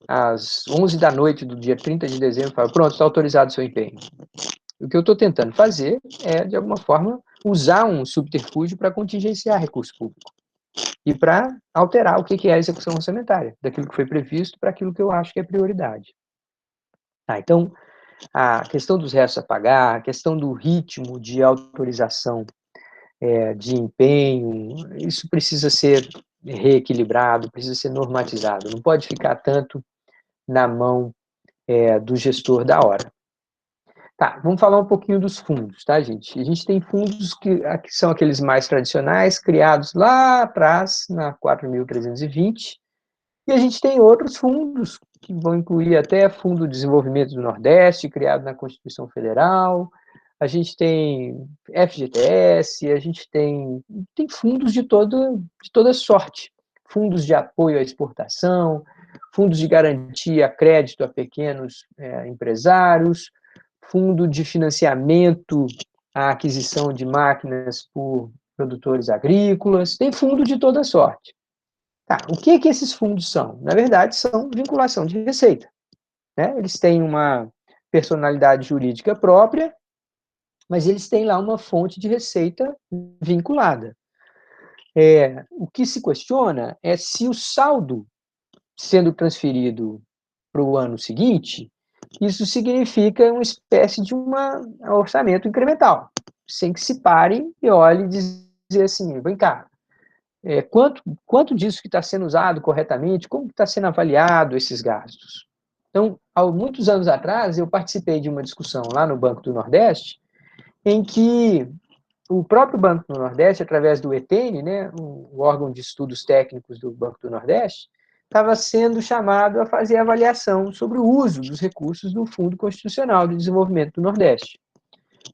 às 11 da noite do dia 30 de dezembro e falo, pronto, está autorizado o seu empenho. O que eu estou tentando fazer é, de alguma forma, usar um subterfúgio para contingenciar recurso público e para alterar o que é a execução orçamentária, daquilo que foi previsto para aquilo que eu acho que é prioridade. Então, a questão dos restos a pagar, a questão do ritmo de autorização de empenho, isso precisa ser reequilibrado, precisa ser normatizado, não pode ficar tanto na mão do gestor da hora. Vamos falar um pouquinho dos fundos, tá, gente? A gente tem fundos que são aqueles mais tradicionais, criados lá atrás, na 4.320, e a gente tem outros fundos que vão incluir até Fundo de Desenvolvimento do Nordeste, criado na Constituição Federal, a gente tem FGTS, a gente tem fundos de toda sorte, fundos de apoio à exportação, fundos de garantia a crédito a pequenos empresários, fundo de financiamento à aquisição de máquinas por produtores agrícolas, tem fundo de toda sorte. O que esses fundos são? Na verdade, são vinculação de receita. Eles têm uma personalidade jurídica própria, mas eles têm lá uma fonte de receita vinculada. O que se questiona é se o saldo sendo transferido para o ano seguinte, isso significa uma espécie de um orçamento incremental, sem que se pare e olhe e dizer assim, vem cá, quanto disso que está sendo usado corretamente, como está sendo avaliado esses gastos? Então, há muitos anos atrás, eu participei de uma discussão lá no Banco do Nordeste, em que o próprio Banco do Nordeste, através do ETN, né, o órgão de estudos técnicos do Banco do Nordeste, estava sendo chamado a fazer avaliação sobre o uso dos recursos do Fundo Constitucional de Desenvolvimento do Nordeste.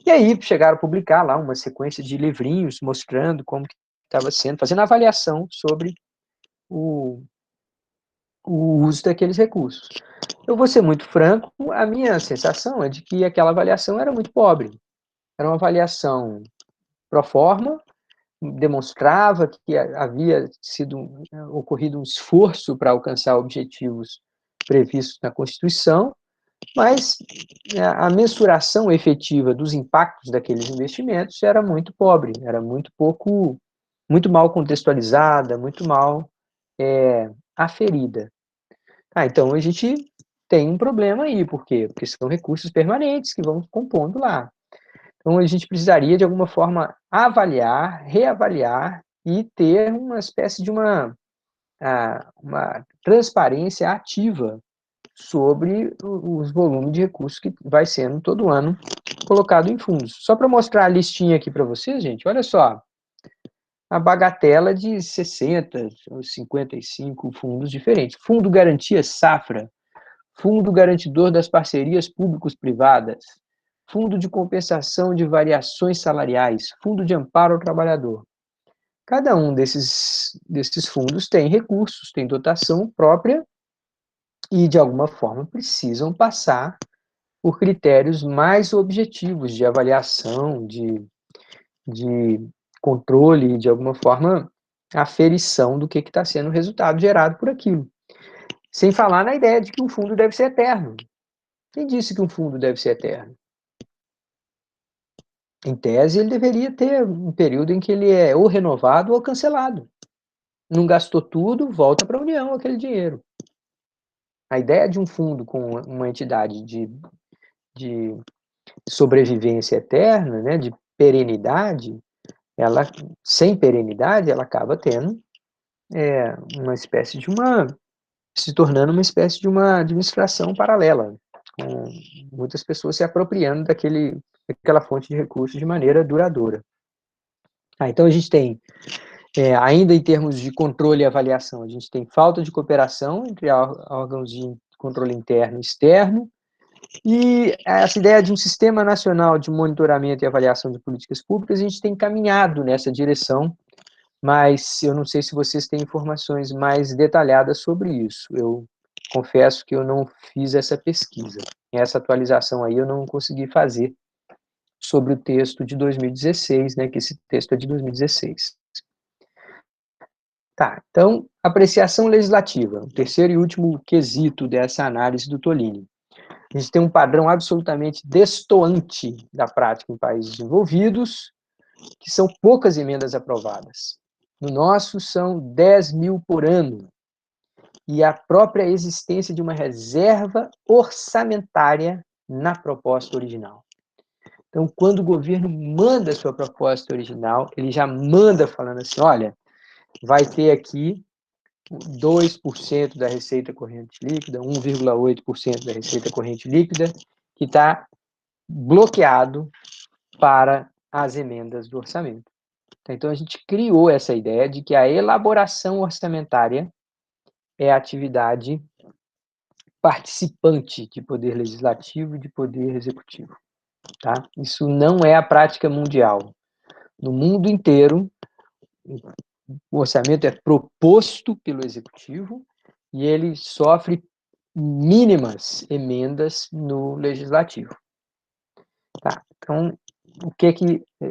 E aí chegaram a publicar lá uma sequência de livrinhos mostrando como estava sendo, fazendo avaliação sobre o uso daqueles recursos. Eu vou ser muito franco, a minha sensação é de que aquela avaliação era muito pobre. Era uma avaliação pro forma, demonstrava que havia ocorrido um esforço para alcançar objetivos previstos na Constituição, mas a mensuração efetiva dos impactos daqueles investimentos era muito pobre, era muito mal contextualizada, muito mal aferida. Então a gente tem um problema aí, por quê? Porque são recursos permanentes que vão compondo lá. Então, a gente precisaria, de alguma forma, avaliar, reavaliar e ter uma espécie de uma transparência ativa sobre os volumes de recursos que vai sendo todo ano colocado em fundos. Só para mostrar a listinha aqui para vocês, gente, olha só, a bagatela de 60 ou 55 fundos diferentes. Fundo Garantia Safra, Fundo Garantidor das Parcerias Públicos-Privadas, Fundo de Compensação de Variações Salariais, Fundo de Amparo ao Trabalhador. Cada um desses fundos tem recursos, tem dotação própria e, de alguma forma, precisam passar por critérios mais objetivos de avaliação, de controle, de alguma forma, aferição do que está sendo o resultado gerado por aquilo. Sem falar na ideia de que um fundo deve ser eterno. Quem disse que um fundo deve ser eterno? Em tese, ele deveria ter um período em que ele é ou renovado ou cancelado. Não gastou tudo, volta para a União aquele dinheiro. A ideia de um fundo com uma entidade de sobrevivência eterna, né, de perenidade, ela, sem perenidade, ela acaba tendo uma espécie de se tornando uma espécie de uma administração paralela, com muitas pessoas se apropriando daquela fonte de recursos de maneira duradoura. Então a gente tem, ainda em termos de controle e avaliação, a gente tem falta de cooperação entre órgãos de controle interno e externo, e essa ideia de um sistema nacional de monitoramento e avaliação de políticas públicas, a gente tem caminhado nessa direção, mas eu não sei se vocês têm informações mais detalhadas sobre isso. Eu confesso que eu não fiz essa pesquisa. Essa atualização aí eu não consegui fazer sobre o texto de 2016, né, que esse texto é de 2016. Tá, então, apreciação legislativa, o terceiro e último quesito dessa análise do Tolini. A gente tem um padrão absolutamente destoante da prática em países desenvolvidos, que são poucas emendas aprovadas. No nosso, são 10 mil por ano. E a própria existência de uma reserva orçamentária na proposta original. Então, quando o governo manda a sua proposta original, ele já manda falando assim, olha, vai ter aqui 2% da receita corrente líquida, 1,8% da receita corrente líquida, que está bloqueado para as emendas do orçamento. Então, a gente criou essa ideia de que a elaboração orçamentária é a atividade participante de poder legislativo e de poder executivo. Tá? Isso não é a prática mundial. No mundo inteiro, o orçamento é proposto pelo executivo e ele sofre mínimas emendas no legislativo. Tá? Então,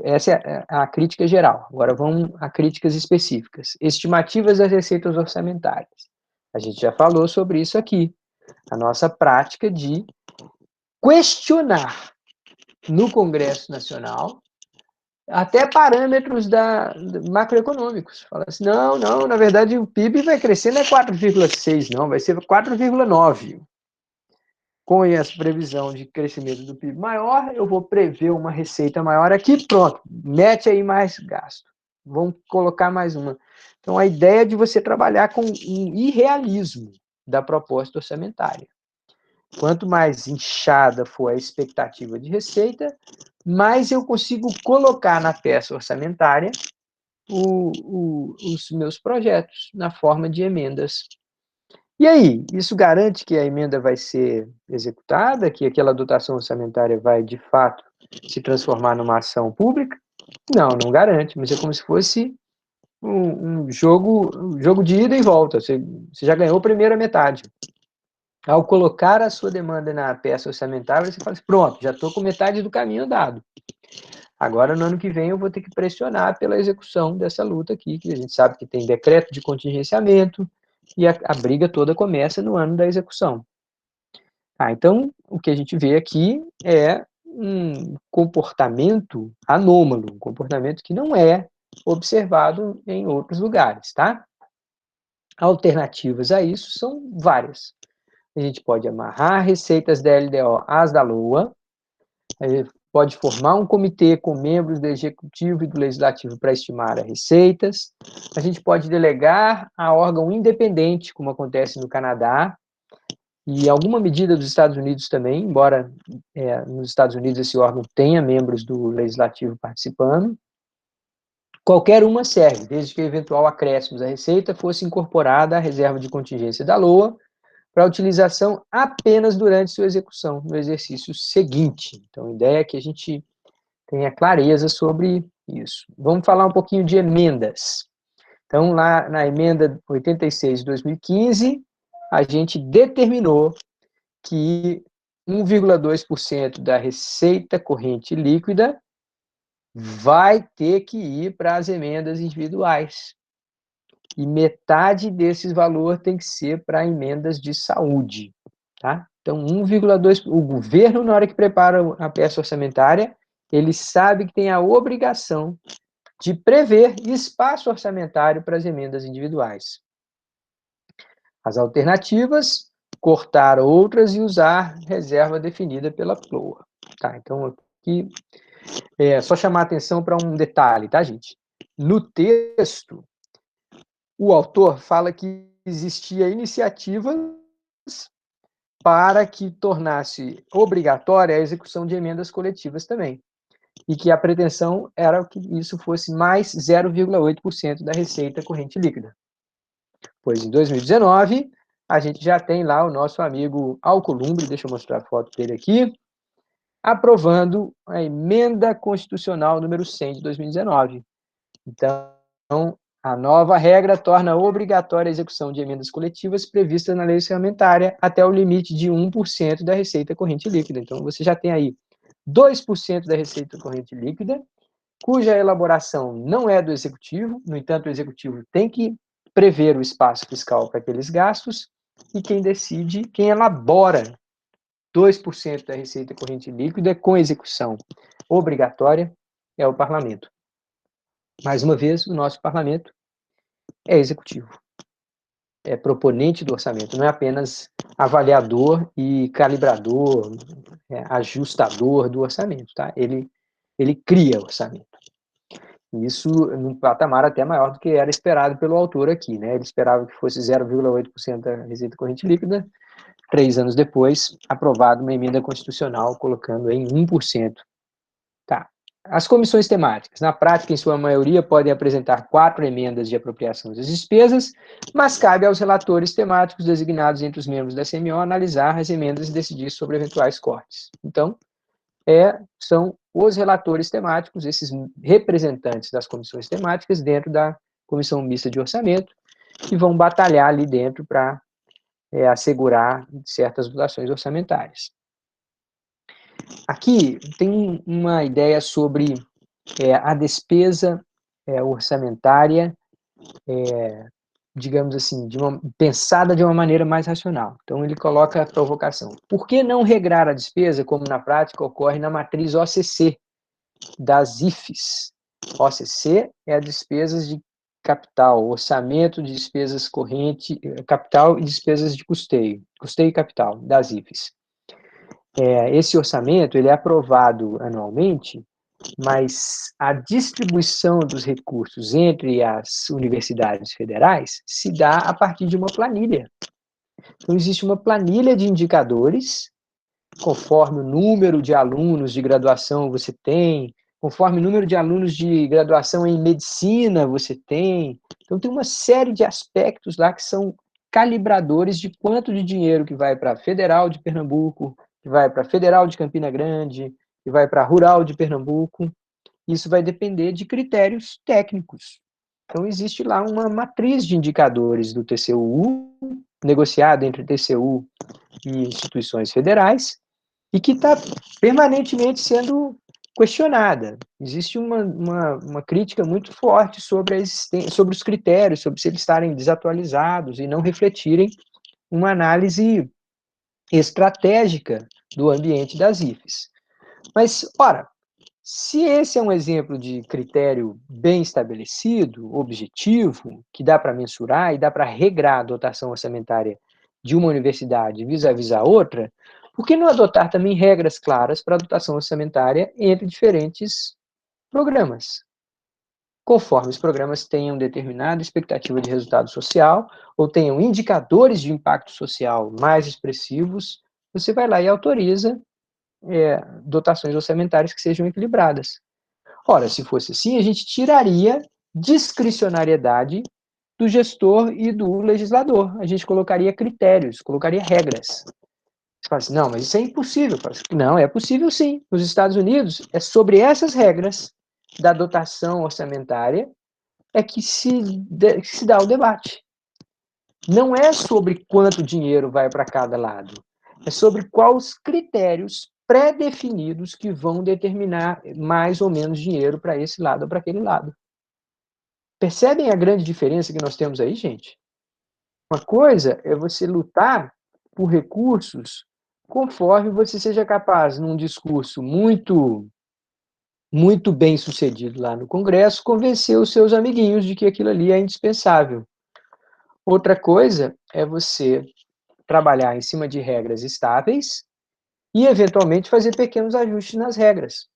essa é a crítica geral. Agora vamos a críticas específicas. Estimativas das receitas orçamentárias. A gente já falou sobre isso aqui. A nossa prática de questionar no Congresso Nacional até parâmetros macroeconômicos. Fala assim, não, na verdade o PIB vai crescer não é 4,6, não, vai ser 4,9. Com essa previsão de crescimento do PIB maior, eu vou prever uma receita maior aqui, pronto, mete aí mais gasto. Vamos colocar mais uma. Então, a ideia é de você trabalhar com um irrealismo da proposta orçamentária. Quanto mais inchada for a expectativa de receita, mais eu consigo colocar na peça orçamentária os meus projetos na forma de emendas. E aí, isso garante que a emenda vai ser executada, que aquela dotação orçamentária vai, de fato, se transformar numa ação pública? Não, não garante, mas é como se fosse um jogo de ida e volta. Você já ganhou a primeira metade. Ao colocar a sua demanda na peça orçamentária, você fala assim, pronto, já estou com metade do caminho andado. Agora, no ano que vem, eu vou ter que pressionar pela execução dessa luta aqui, que a gente sabe que tem decreto de contingenciamento, e a briga toda começa no ano da execução. Então, o que a gente vê aqui é um comportamento anômalo, um comportamento que não é observado em outros lugares, tá? Alternativas a isso são várias. A gente pode amarrar receitas da LDO às da LOA, a gente pode formar um comitê com membros do Executivo e do Legislativo para estimar as receitas, a gente pode delegar a órgão independente, como acontece no Canadá, e alguma medida dos Estados Unidos também, embora nos Estados Unidos esse órgão tenha membros do Legislativo participando. Qualquer uma serve, desde que o eventual acréscimo da receita fosse incorporada à reserva de contingência da LOA para utilização apenas durante sua execução, no exercício seguinte. Então, a ideia é que a gente tenha clareza sobre isso. Vamos falar um pouquinho de emendas. Então, lá na emenda 86 de 2015, a gente determinou que 1,2% da receita corrente líquida vai ter que ir para as emendas individuais. E metade desse valor tem que ser para emendas de saúde. Tá? Então, 1,2%. O governo, na hora que prepara a peça orçamentária, ele sabe que tem a obrigação de prever espaço orçamentário para as emendas individuais. As alternativas, cortar outras e usar reserva definida pela PLOA. Tá, então, aqui é só chamar atenção para um detalhe, tá, gente? No texto, o autor fala que existia iniciativas para que tornasse obrigatória a execução de emendas coletivas também, e que a pretensão era que isso fosse mais 0,8% da receita corrente líquida. Pois em 2019, a gente já tem lá o nosso amigo Alcolumbre, deixa eu mostrar a foto dele aqui, aprovando a emenda constitucional número 100 de 2019. Então, a nova regra torna obrigatória a execução de emendas coletivas previstas na lei orçamentária até o limite de 1% da receita corrente líquida. Então, você já tem aí 2% da receita corrente líquida, cuja elaboração não é do Executivo, no entanto, o Executivo tem que prever o espaço fiscal para aqueles gastos, e quem decide, quem elabora 2% da receita corrente líquida com execução obrigatória é o Parlamento. Mais uma vez, o nosso Parlamento é executivo, é proponente do orçamento, não é apenas avaliador e calibrador, ajustador do orçamento, tá? Ele cria o orçamento. Isso num patamar até maior do que era esperado pelo autor aqui, né? Ele esperava que fosse 0,8% da receita corrente líquida, 3 anos depois, aprovado uma emenda constitucional colocando em 1%. Tá. As comissões temáticas, na prática, em sua maioria, podem apresentar 4 emendas de apropriação das despesas, mas cabe aos relatores temáticos designados entre os membros da CMO analisar as emendas e decidir sobre eventuais cortes. Então, são os relatores temáticos, esses representantes das comissões temáticas dentro da Comissão Mista de Orçamento, que vão batalhar ali dentro para assegurar certas dotações orçamentárias. Aqui tem uma ideia sobre a despesa orçamentária, digamos assim, pensada de uma maneira mais racional. Então, ele coloca a provocação. Por que não regrar a despesa, como na prática ocorre na matriz OCC das IFES, OCC é a despesas de capital, orçamento de despesas corrente, capital e despesas de custeio e capital, das IFES. Esse orçamento ele é aprovado anualmente, mas a distribuição dos recursos entre as universidades federais se dá a partir de uma planilha. Então, existe uma planilha de indicadores, conforme o número de alunos de graduação você tem, conforme o número de alunos de graduação em medicina você tem. Então, tem uma série de aspectos lá que são calibradores de quanto de dinheiro que vai para a Federal de Pernambuco, que vai para a Federal de Campina Grande, que vai para a Rural de Pernambuco. Isso vai depender de critérios técnicos. Então, existe lá uma matriz de indicadores do TCU, negociada entre TCU e instituições federais, e que está permanentemente sendo questionada. Existe uma crítica muito forte sobre sobre os critérios, sobre se eles estarem desatualizados e não refletirem uma análise estratégica do ambiente das IFES. Mas, ora, se esse é um exemplo de critério bem estabelecido, objetivo, que dá para mensurar e dá para regrar a dotação orçamentária de uma universidade vis-à-vis a outra, por que não adotar também regras claras para a dotação orçamentária entre diferentes programas? Conforme os programas tenham determinada expectativa de resultado social ou tenham indicadores de impacto social mais expressivos, você vai lá e autoriza dotações orçamentárias que sejam equilibradas. Ora, se fosse assim, a gente tiraria discricionariedade do gestor e do legislador. A gente colocaria critérios, colocaria regras. Você fala assim, não, mas isso é impossível. Assim, não, é possível sim. Nos Estados Unidos, é sobre essas regras da dotação orçamentária que se dá o debate. Não é sobre quanto dinheiro vai para cada lado, é sobre quais critérios pré-definidos que vão determinar mais ou menos dinheiro para esse lado ou para aquele lado. Percebem a grande diferença que nós temos aí, gente? Uma coisa é você lutar por recursos conforme você seja capaz, num discurso muito bem sucedido lá no Congresso, convencer os seus amiguinhos de que aquilo ali é indispensável. Outra coisa é você trabalhar em cima de regras estáveis e, eventualmente, fazer pequenos ajustes nas regras.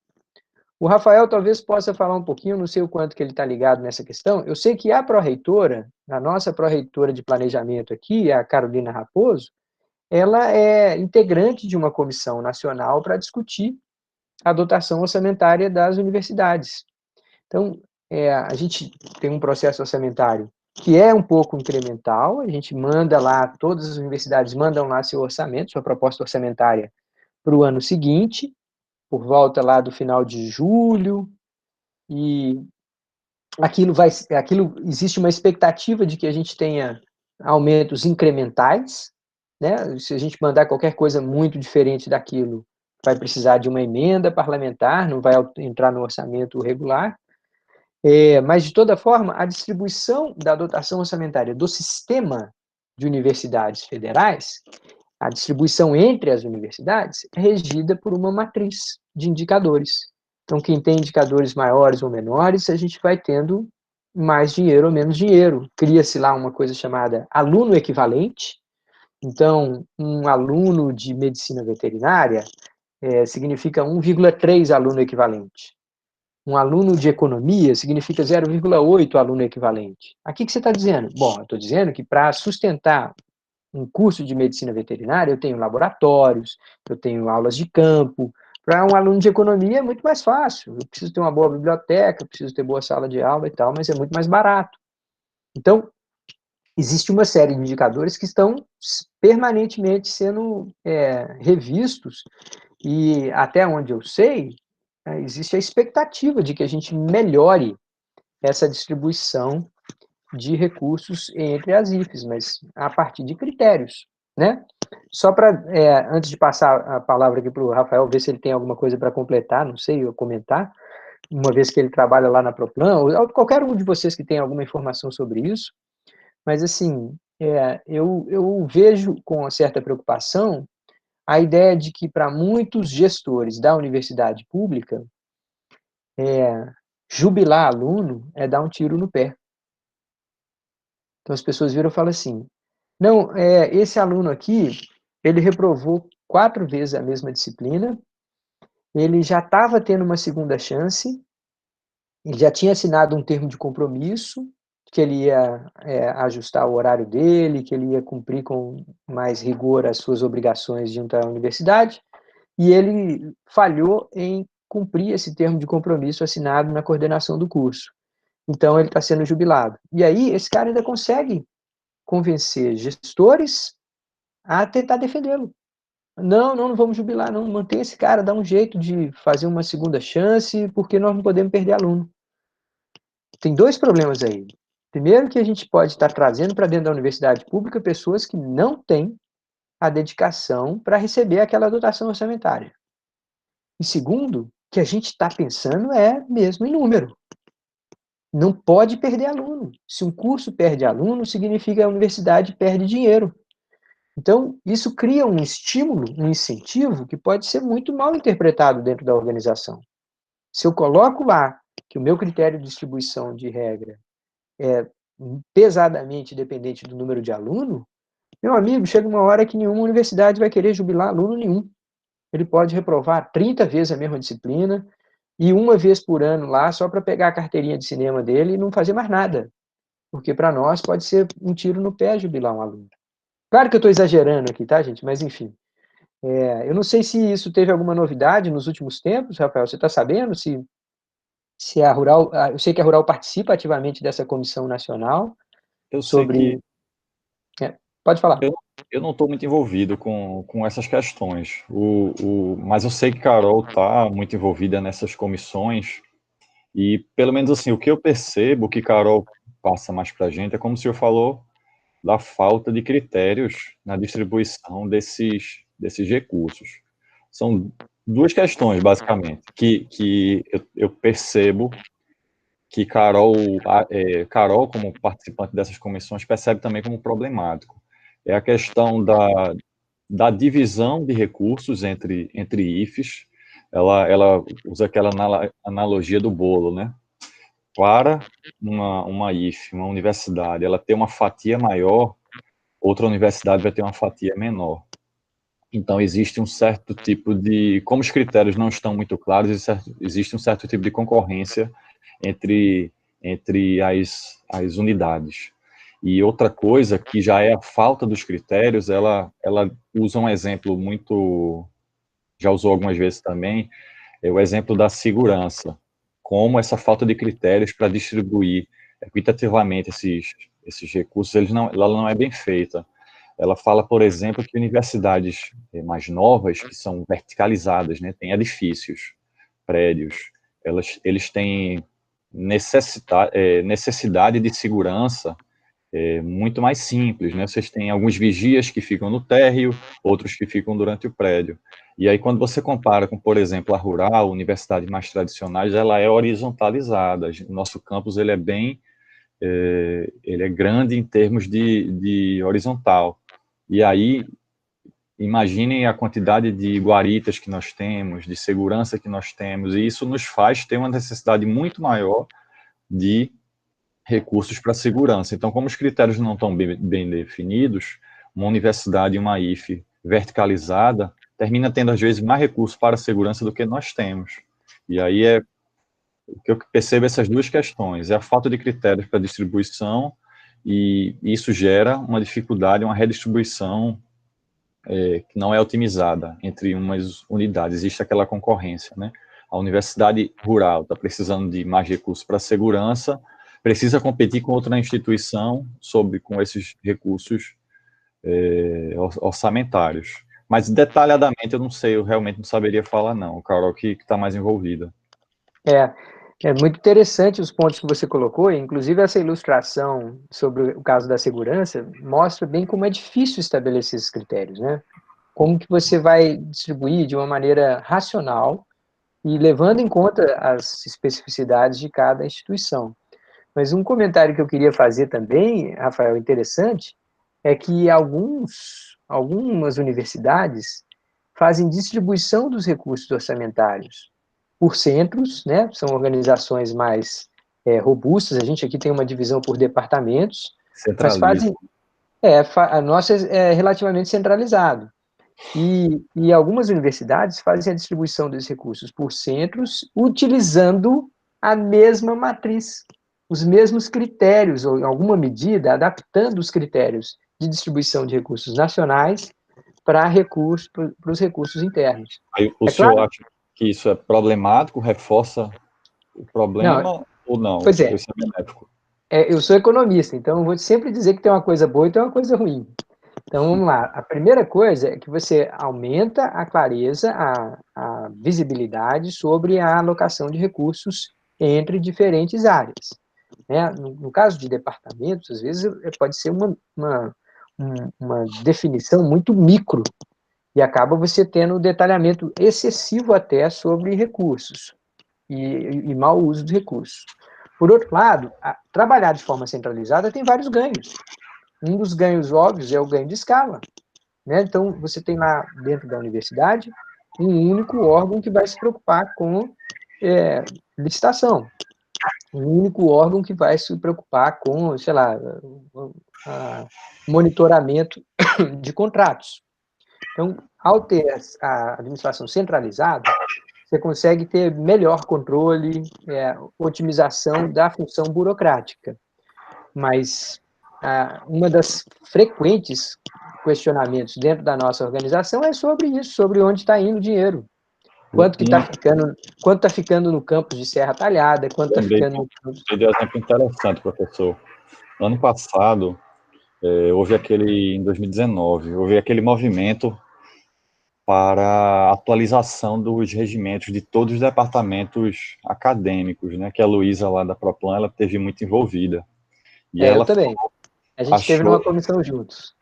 O Rafael talvez possa falar um pouquinho, não sei o quanto que ele está ligado nessa questão. Eu sei que a pró-reitora, a nossa pró-reitora de planejamento aqui, a Carolina Raposo, ela é integrante de uma comissão nacional para discutir a dotação orçamentária das universidades. Então, a gente tem um processo orçamentário que é um pouco incremental, a gente manda lá, todas as universidades mandam lá seu orçamento, sua proposta orçamentária para o ano seguinte, por volta lá do final de julho, e aquilo existe uma expectativa de que a gente tenha aumentos incrementais, né? Se a gente mandar qualquer coisa muito diferente daquilo, vai precisar de uma emenda parlamentar, não vai entrar no orçamento regular. Mas, de toda forma, a distribuição da dotação orçamentária do sistema de universidades federais, a distribuição entre as universidades, é regida por uma matriz de indicadores. Então, quem tem indicadores maiores ou menores, a gente vai tendo mais dinheiro ou menos dinheiro. Cria-se lá uma coisa chamada aluno equivalente. Então, um aluno de medicina veterinária significa 1,3 aluno equivalente. Um aluno de economia significa 0,8 aluno equivalente. Aqui que você está dizendo? Bom, eu estou dizendo que para sustentar um curso de medicina veterinária, eu tenho laboratórios, eu tenho aulas de campo. Para um aluno de economia é muito mais fácil. Eu preciso ter uma boa biblioteca, preciso ter boa sala de aula e tal, mas é muito mais barato. Então, existe uma série de indicadores que estão permanentemente sendo revistos e, até onde eu sei, existe a expectativa de que a gente melhore essa distribuição de recursos entre as IFES, mas a partir de critérios, né? Só para, antes de passar a palavra aqui para o Rafael, ver se ele tem alguma coisa para completar, não sei, ou comentar, uma vez que ele trabalha lá na Proplan, ou qualquer um de vocês que tem alguma informação sobre isso, mas, assim, eu vejo com certa preocupação a ideia de que, para muitos gestores da universidade pública, Jubilar aluno é dar um tiro no pé. Então as pessoas viram e falam assim, não, esse aluno aqui, ele reprovou 4 vezes a mesma disciplina, ele já estava tendo uma segunda chance, ele já tinha assinado um termo de compromisso, que ele ia ajustar o horário dele, que ele ia cumprir com mais rigor as suas obrigações de entrar à universidade, e ele falhou em cumprir esse termo de compromisso assinado na coordenação do curso. Então, ele está sendo jubilado. E aí, esse cara ainda consegue convencer gestores a tentar defendê-lo. Não, não, não vamos jubilar, não. Mantém esse cara, dá um jeito de fazer uma segunda chance, porque nós não podemos perder aluno. Tem 2 problemas aí. Primeiro, que a gente pode estar trazendo para dentro da universidade pública pessoas que não têm a dedicação para receber aquela dotação orçamentária. E segundo, que a gente está pensando mesmo em número. Não pode perder aluno. Se um curso perde aluno, significa que a universidade perde dinheiro. Então, isso cria um estímulo, um incentivo que pode ser muito mal interpretado dentro da organização. Se eu coloco lá que o meu critério de distribuição de regra é pesadamente dependente do número de aluno, meu amigo, chega uma hora que nenhuma universidade vai querer jubilar aluno nenhum. Ele pode reprovar 30 vezes a mesma disciplina e uma vez por ano lá só para pegar a carteirinha de cinema dele e não fazer mais nada. Porque para nós pode ser um tiro no pé jubilar um aluno. Claro que eu estou exagerando aqui, tá, gente? Mas enfim. Eu não sei se isso teve alguma novidade nos últimos tempos, Rafael. Você está sabendo se a Rural. Eu sei que a Rural participa ativamente dessa comissão nacional Eu sei que sobre. Pode falar. eu, eu não estou muito envolvido com essas questões, mas eu sei que Carol está muito envolvida nessas comissões, e pelo menos assim, o que eu percebo que Carol passa mais para a gente é como o senhor falou, da falta de critérios na distribuição desses recursos. São duas questões, basicamente, que eu percebo que Carol, como participante dessas comissões, percebe também como problemático. É a questão da divisão de recursos entre IFES. Ela usa aquela analogia do bolo, né? Para uma IFE, uma universidade, ela ter uma fatia maior, outra universidade vai ter uma fatia menor. Então, existe um certo tipo de. Como os critérios não estão muito claros, existe um certo tipo de concorrência entre, entre as unidades. E outra coisa, que já é a falta dos critérios, ela usa um exemplo muito. Já usou algumas vezes também, é o exemplo da segurança. Como essa falta de critérios para distribuir equitativamente esses recursos, ela não é bem feita. Ela fala, por exemplo, que universidades mais novas, que são verticalizadas, né, têm edifícios, prédios, eles têm necessidade de segurança muito mais simples, né? Vocês têm alguns vigias que ficam no térreo, outros que ficam durante o prédio. E aí, quando você compara com, por exemplo, a rural, universidades mais tradicionais, ela é horizontalizada. O nosso campus, ele é grande em termos de horizontal. E aí, imaginem a quantidade de guaritas que nós temos, de segurança que nós temos, e isso nos faz ter uma necessidade muito maior de recursos para segurança. Então, como os critérios não estão bem definidos, uma universidade e uma IFE verticalizada termina tendo, às vezes, mais recursos para a segurança do que nós temos. E aí o que eu percebo essas duas questões, é a falta de critérios para distribuição, e isso gera uma dificuldade, uma redistribuição que não é otimizada entre umas unidades, existe aquela concorrência, né? A universidade rural está precisando de mais recursos para segurança, precisa competir com outra instituição com esses recursos orçamentários. Mas detalhadamente eu não sei, eu realmente não saberia falar não, Carol que está mais envolvida. É, é muito interessante os pontos que você colocou, e inclusive essa ilustração sobre o caso da segurança mostra bem como é difícil estabelecer esses critérios, né? Como que você vai distribuir de uma maneira racional e levando em conta as especificidades de cada instituição. Mas um comentário que eu queria fazer também, Rafael, interessante, é que algumas universidades fazem distribuição dos recursos orçamentários por centros, né? São organizações mais robustas. A gente aqui tem uma divisão por departamentos, mas Centraliza. a nossa é relativamente centralizado. E algumas universidades fazem a distribuição desses recursos por centros, utilizando a mesma matriz, os mesmos critérios, ou em alguma medida, adaptando os critérios de distribuição de recursos nacionais para os recursos internos. Aí o É senhor claro? acha que isso é problemático, reforça o Não, problema ou não? pois é, Isso é benéfico? eu sou economista, então eu vou sempre dizer que tem uma coisa boa e tem uma coisa ruim. Então, vamos lá. A primeira coisa é que você aumenta a clareza, a visibilidade sobre a alocação de recursos entre diferentes áreas. Né? No caso de departamentos, às vezes pode ser uma definição muito micro, e acaba você tendo um detalhamento excessivo até sobre recursos e mau uso dos recursos. Por outro lado, trabalhar de forma centralizada tem vários ganhos. Um dos ganhos óbvios é o ganho de escala. Né? Então, você tem lá dentro da universidade um único órgão que vai se preocupar com licitação, um único órgão que vai se preocupar com, sei lá, monitoramento de contratos. Então, ao ter a administração centralizada, você consegue ter melhor controle, otimização da função burocrática. Mas uma das frequentes questionamentos dentro da nossa organização é sobre isso, sobre onde está indo o dinheiro. Quanto que está ficando no campus de Serra Talhada, quanto está Lembrei ficando no campus... de um exemplo interessante, professor. No ano passado, houve aquele, em 2019, houve aquele movimento para a atualização dos regimentos de todos os departamentos acadêmicos, né? Que a Luísa lá da Proplan, ela teve muito envolvida. E Eu ela também. A gente esteve achou, numa comissão juntos.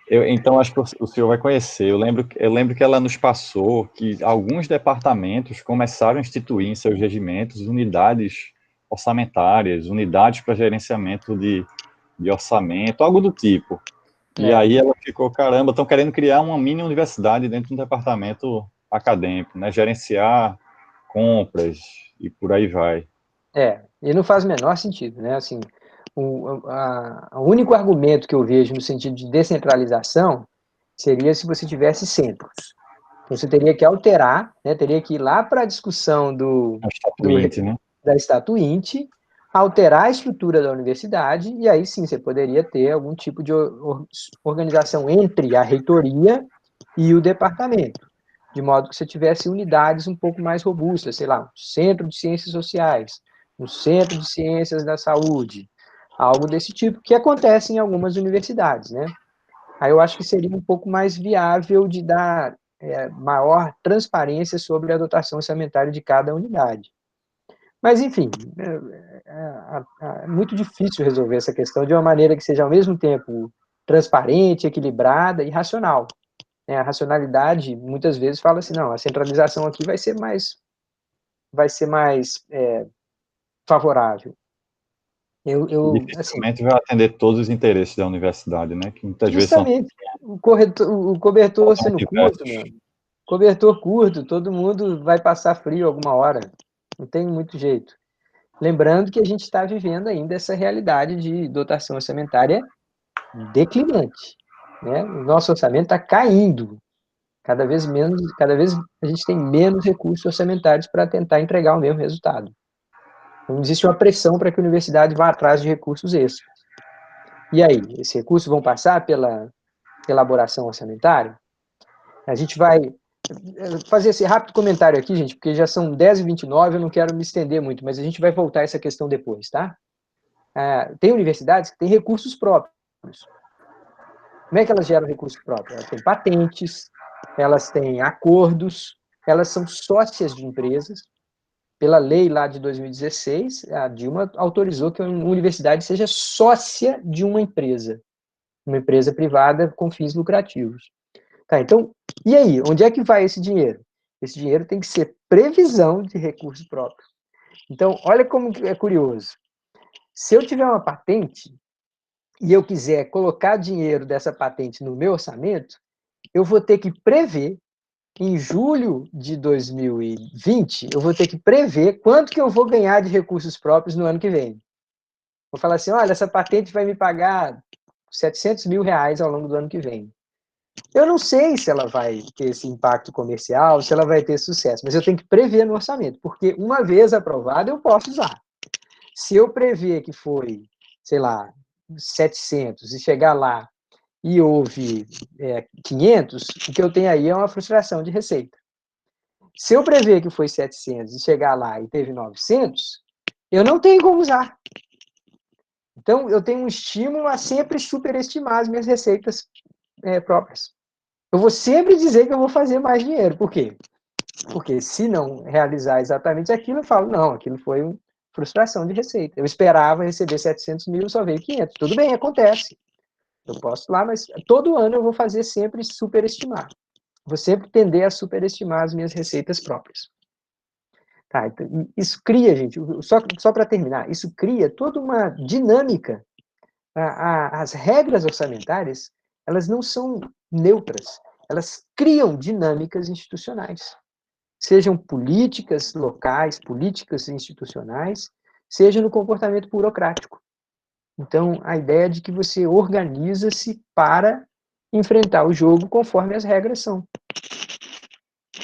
então acho que o senhor vai conhecer. Eu lembro que ela nos passou que alguns departamentos começaram a instituir em seus regimentos unidades orçamentárias, unidades para gerenciamento de orçamento, algo do tipo. E É, aí ela ficou, caramba, estão querendo criar uma mini universidade dentro de um departamento acadêmico, né? Gerenciar compras e por aí vai. e não faz o menor sentido, né? Assim, o único argumento que eu vejo no sentido de descentralização seria se você tivesse centros. Então, você teria que alterar, né, teria que ir lá para a discussão A Estatuinte, né? da Estatuinte, alterar a estrutura da universidade, e aí sim você poderia ter algum tipo de organização entre a reitoria e o departamento, de modo que você tivesse unidades um pouco mais robustas, sei lá, um centro de ciências sociais, um centro de ciências da saúde, algo desse tipo, que acontece em algumas universidades, né? Aí eu acho que seria um pouco mais viável de dar maior transparência sobre a dotação orçamentária de cada unidade. Mas, enfim, é muito difícil resolver essa questão de uma maneira que seja, ao mesmo tempo, transparente, equilibrada e racional. A racionalidade, muitas vezes, fala assim, não, a centralização aqui vai ser mais favorável. Assim, Dificilmente vai atender todos os interesses da universidade, né? Que muitas vezes são justamente, o cobertor sendo totalmente curto, diversos. meu, cobertor curto, todo mundo vai passar frio alguma hora, não tem muito jeito. Lembrando que a gente está vivendo ainda essa realidade de dotação orçamentária declinante, né? O nosso orçamento está caindo, cada vez menos, cada vez a gente tem menos recursos orçamentários para tentar entregar o mesmo resultado. Então, existe uma pressão para que a universidade vá atrás de recursos extras. E aí, esses recursos vão passar pela elaboração orçamentária? A gente vai fazer esse rápido comentário aqui, gente, porque já são 10h29, eu não quero me estender muito, mas a gente vai voltar a essa questão depois, tá? Tem universidades que têm recursos próprios. Como é que elas geram recursos próprios? Elas têm patentes, elas têm acordos, elas são sócias de empresas. Pela lei lá de 2016, a Dilma autorizou que uma universidade seja sócia de uma empresa privada com fins lucrativos. Tá, então, e aí? Onde é que vai esse dinheiro? Esse dinheiro tem que ser previsão de recursos próprios. Então, olha como é curioso. Se eu tiver uma patente e eu quiser colocar dinheiro dessa patente no meu orçamento, eu vou ter que prever em julho de 2020, eu vou ter que prever quanto que eu vou ganhar de recursos próprios no ano que vem. Vou falar assim, olha, essa patente vai me pagar 700 mil reais ao longo do ano que vem. Eu não sei se ela vai ter esse impacto comercial, se ela vai ter sucesso, mas eu tenho que prever no orçamento, porque uma vez aprovada eu posso usar. Se eu prever que foi, sei lá, 700 e chegar lá e houve 500, o que eu tenho aí é uma frustração de receita. Se eu prever que foi 700 e chegar lá e teve 900, eu não tenho como usar. Então, eu tenho um estímulo a sempre superestimar as minhas receitas próprias. Eu vou sempre dizer que eu vou fazer mais dinheiro. Por quê? Porque se não realizar exatamente aquilo, eu falo, não, aquilo foi uma frustração de receita. Eu esperava receber 700 mil, só veio 500. Tudo bem, acontece. Eu posso lá, mas todo ano eu vou fazer sempre superestimar. Vou sempre tender a superestimar as minhas receitas próprias. Tá, então, isso cria, gente, só para terminar, isso cria toda uma dinâmica. As regras orçamentárias, elas não são neutras, elas criam dinâmicas institucionais, sejam políticas locais, políticas institucionais, seja no comportamento burocrático. Então, a ideia de que você organiza-se para enfrentar o jogo conforme as regras são.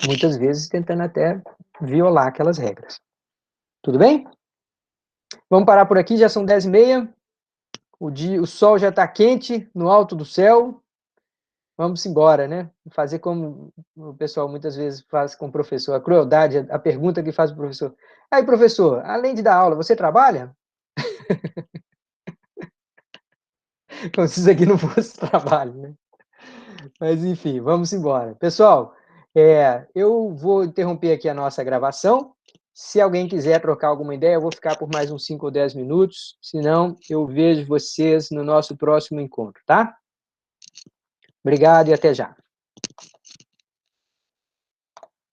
Muitas vezes tentando até violar aquelas regras. Tudo bem? Vamos parar por aqui, já são 10h30. O sol já está quente no alto do céu. Vamos embora, né? Fazer como o pessoal muitas vezes faz com o professor, a crueldade, a pergunta que faz o professor. Aí, professor, além de dar aula, você trabalha? Como se isso aqui não fosse trabalho, né? Mas, enfim, vamos embora. Pessoal, eu vou interromper aqui a nossa gravação. Se alguém quiser trocar alguma ideia, eu vou ficar por mais uns 5 ou 10 minutos. Se não, eu vejo vocês no nosso próximo encontro, tá? Obrigado e até já.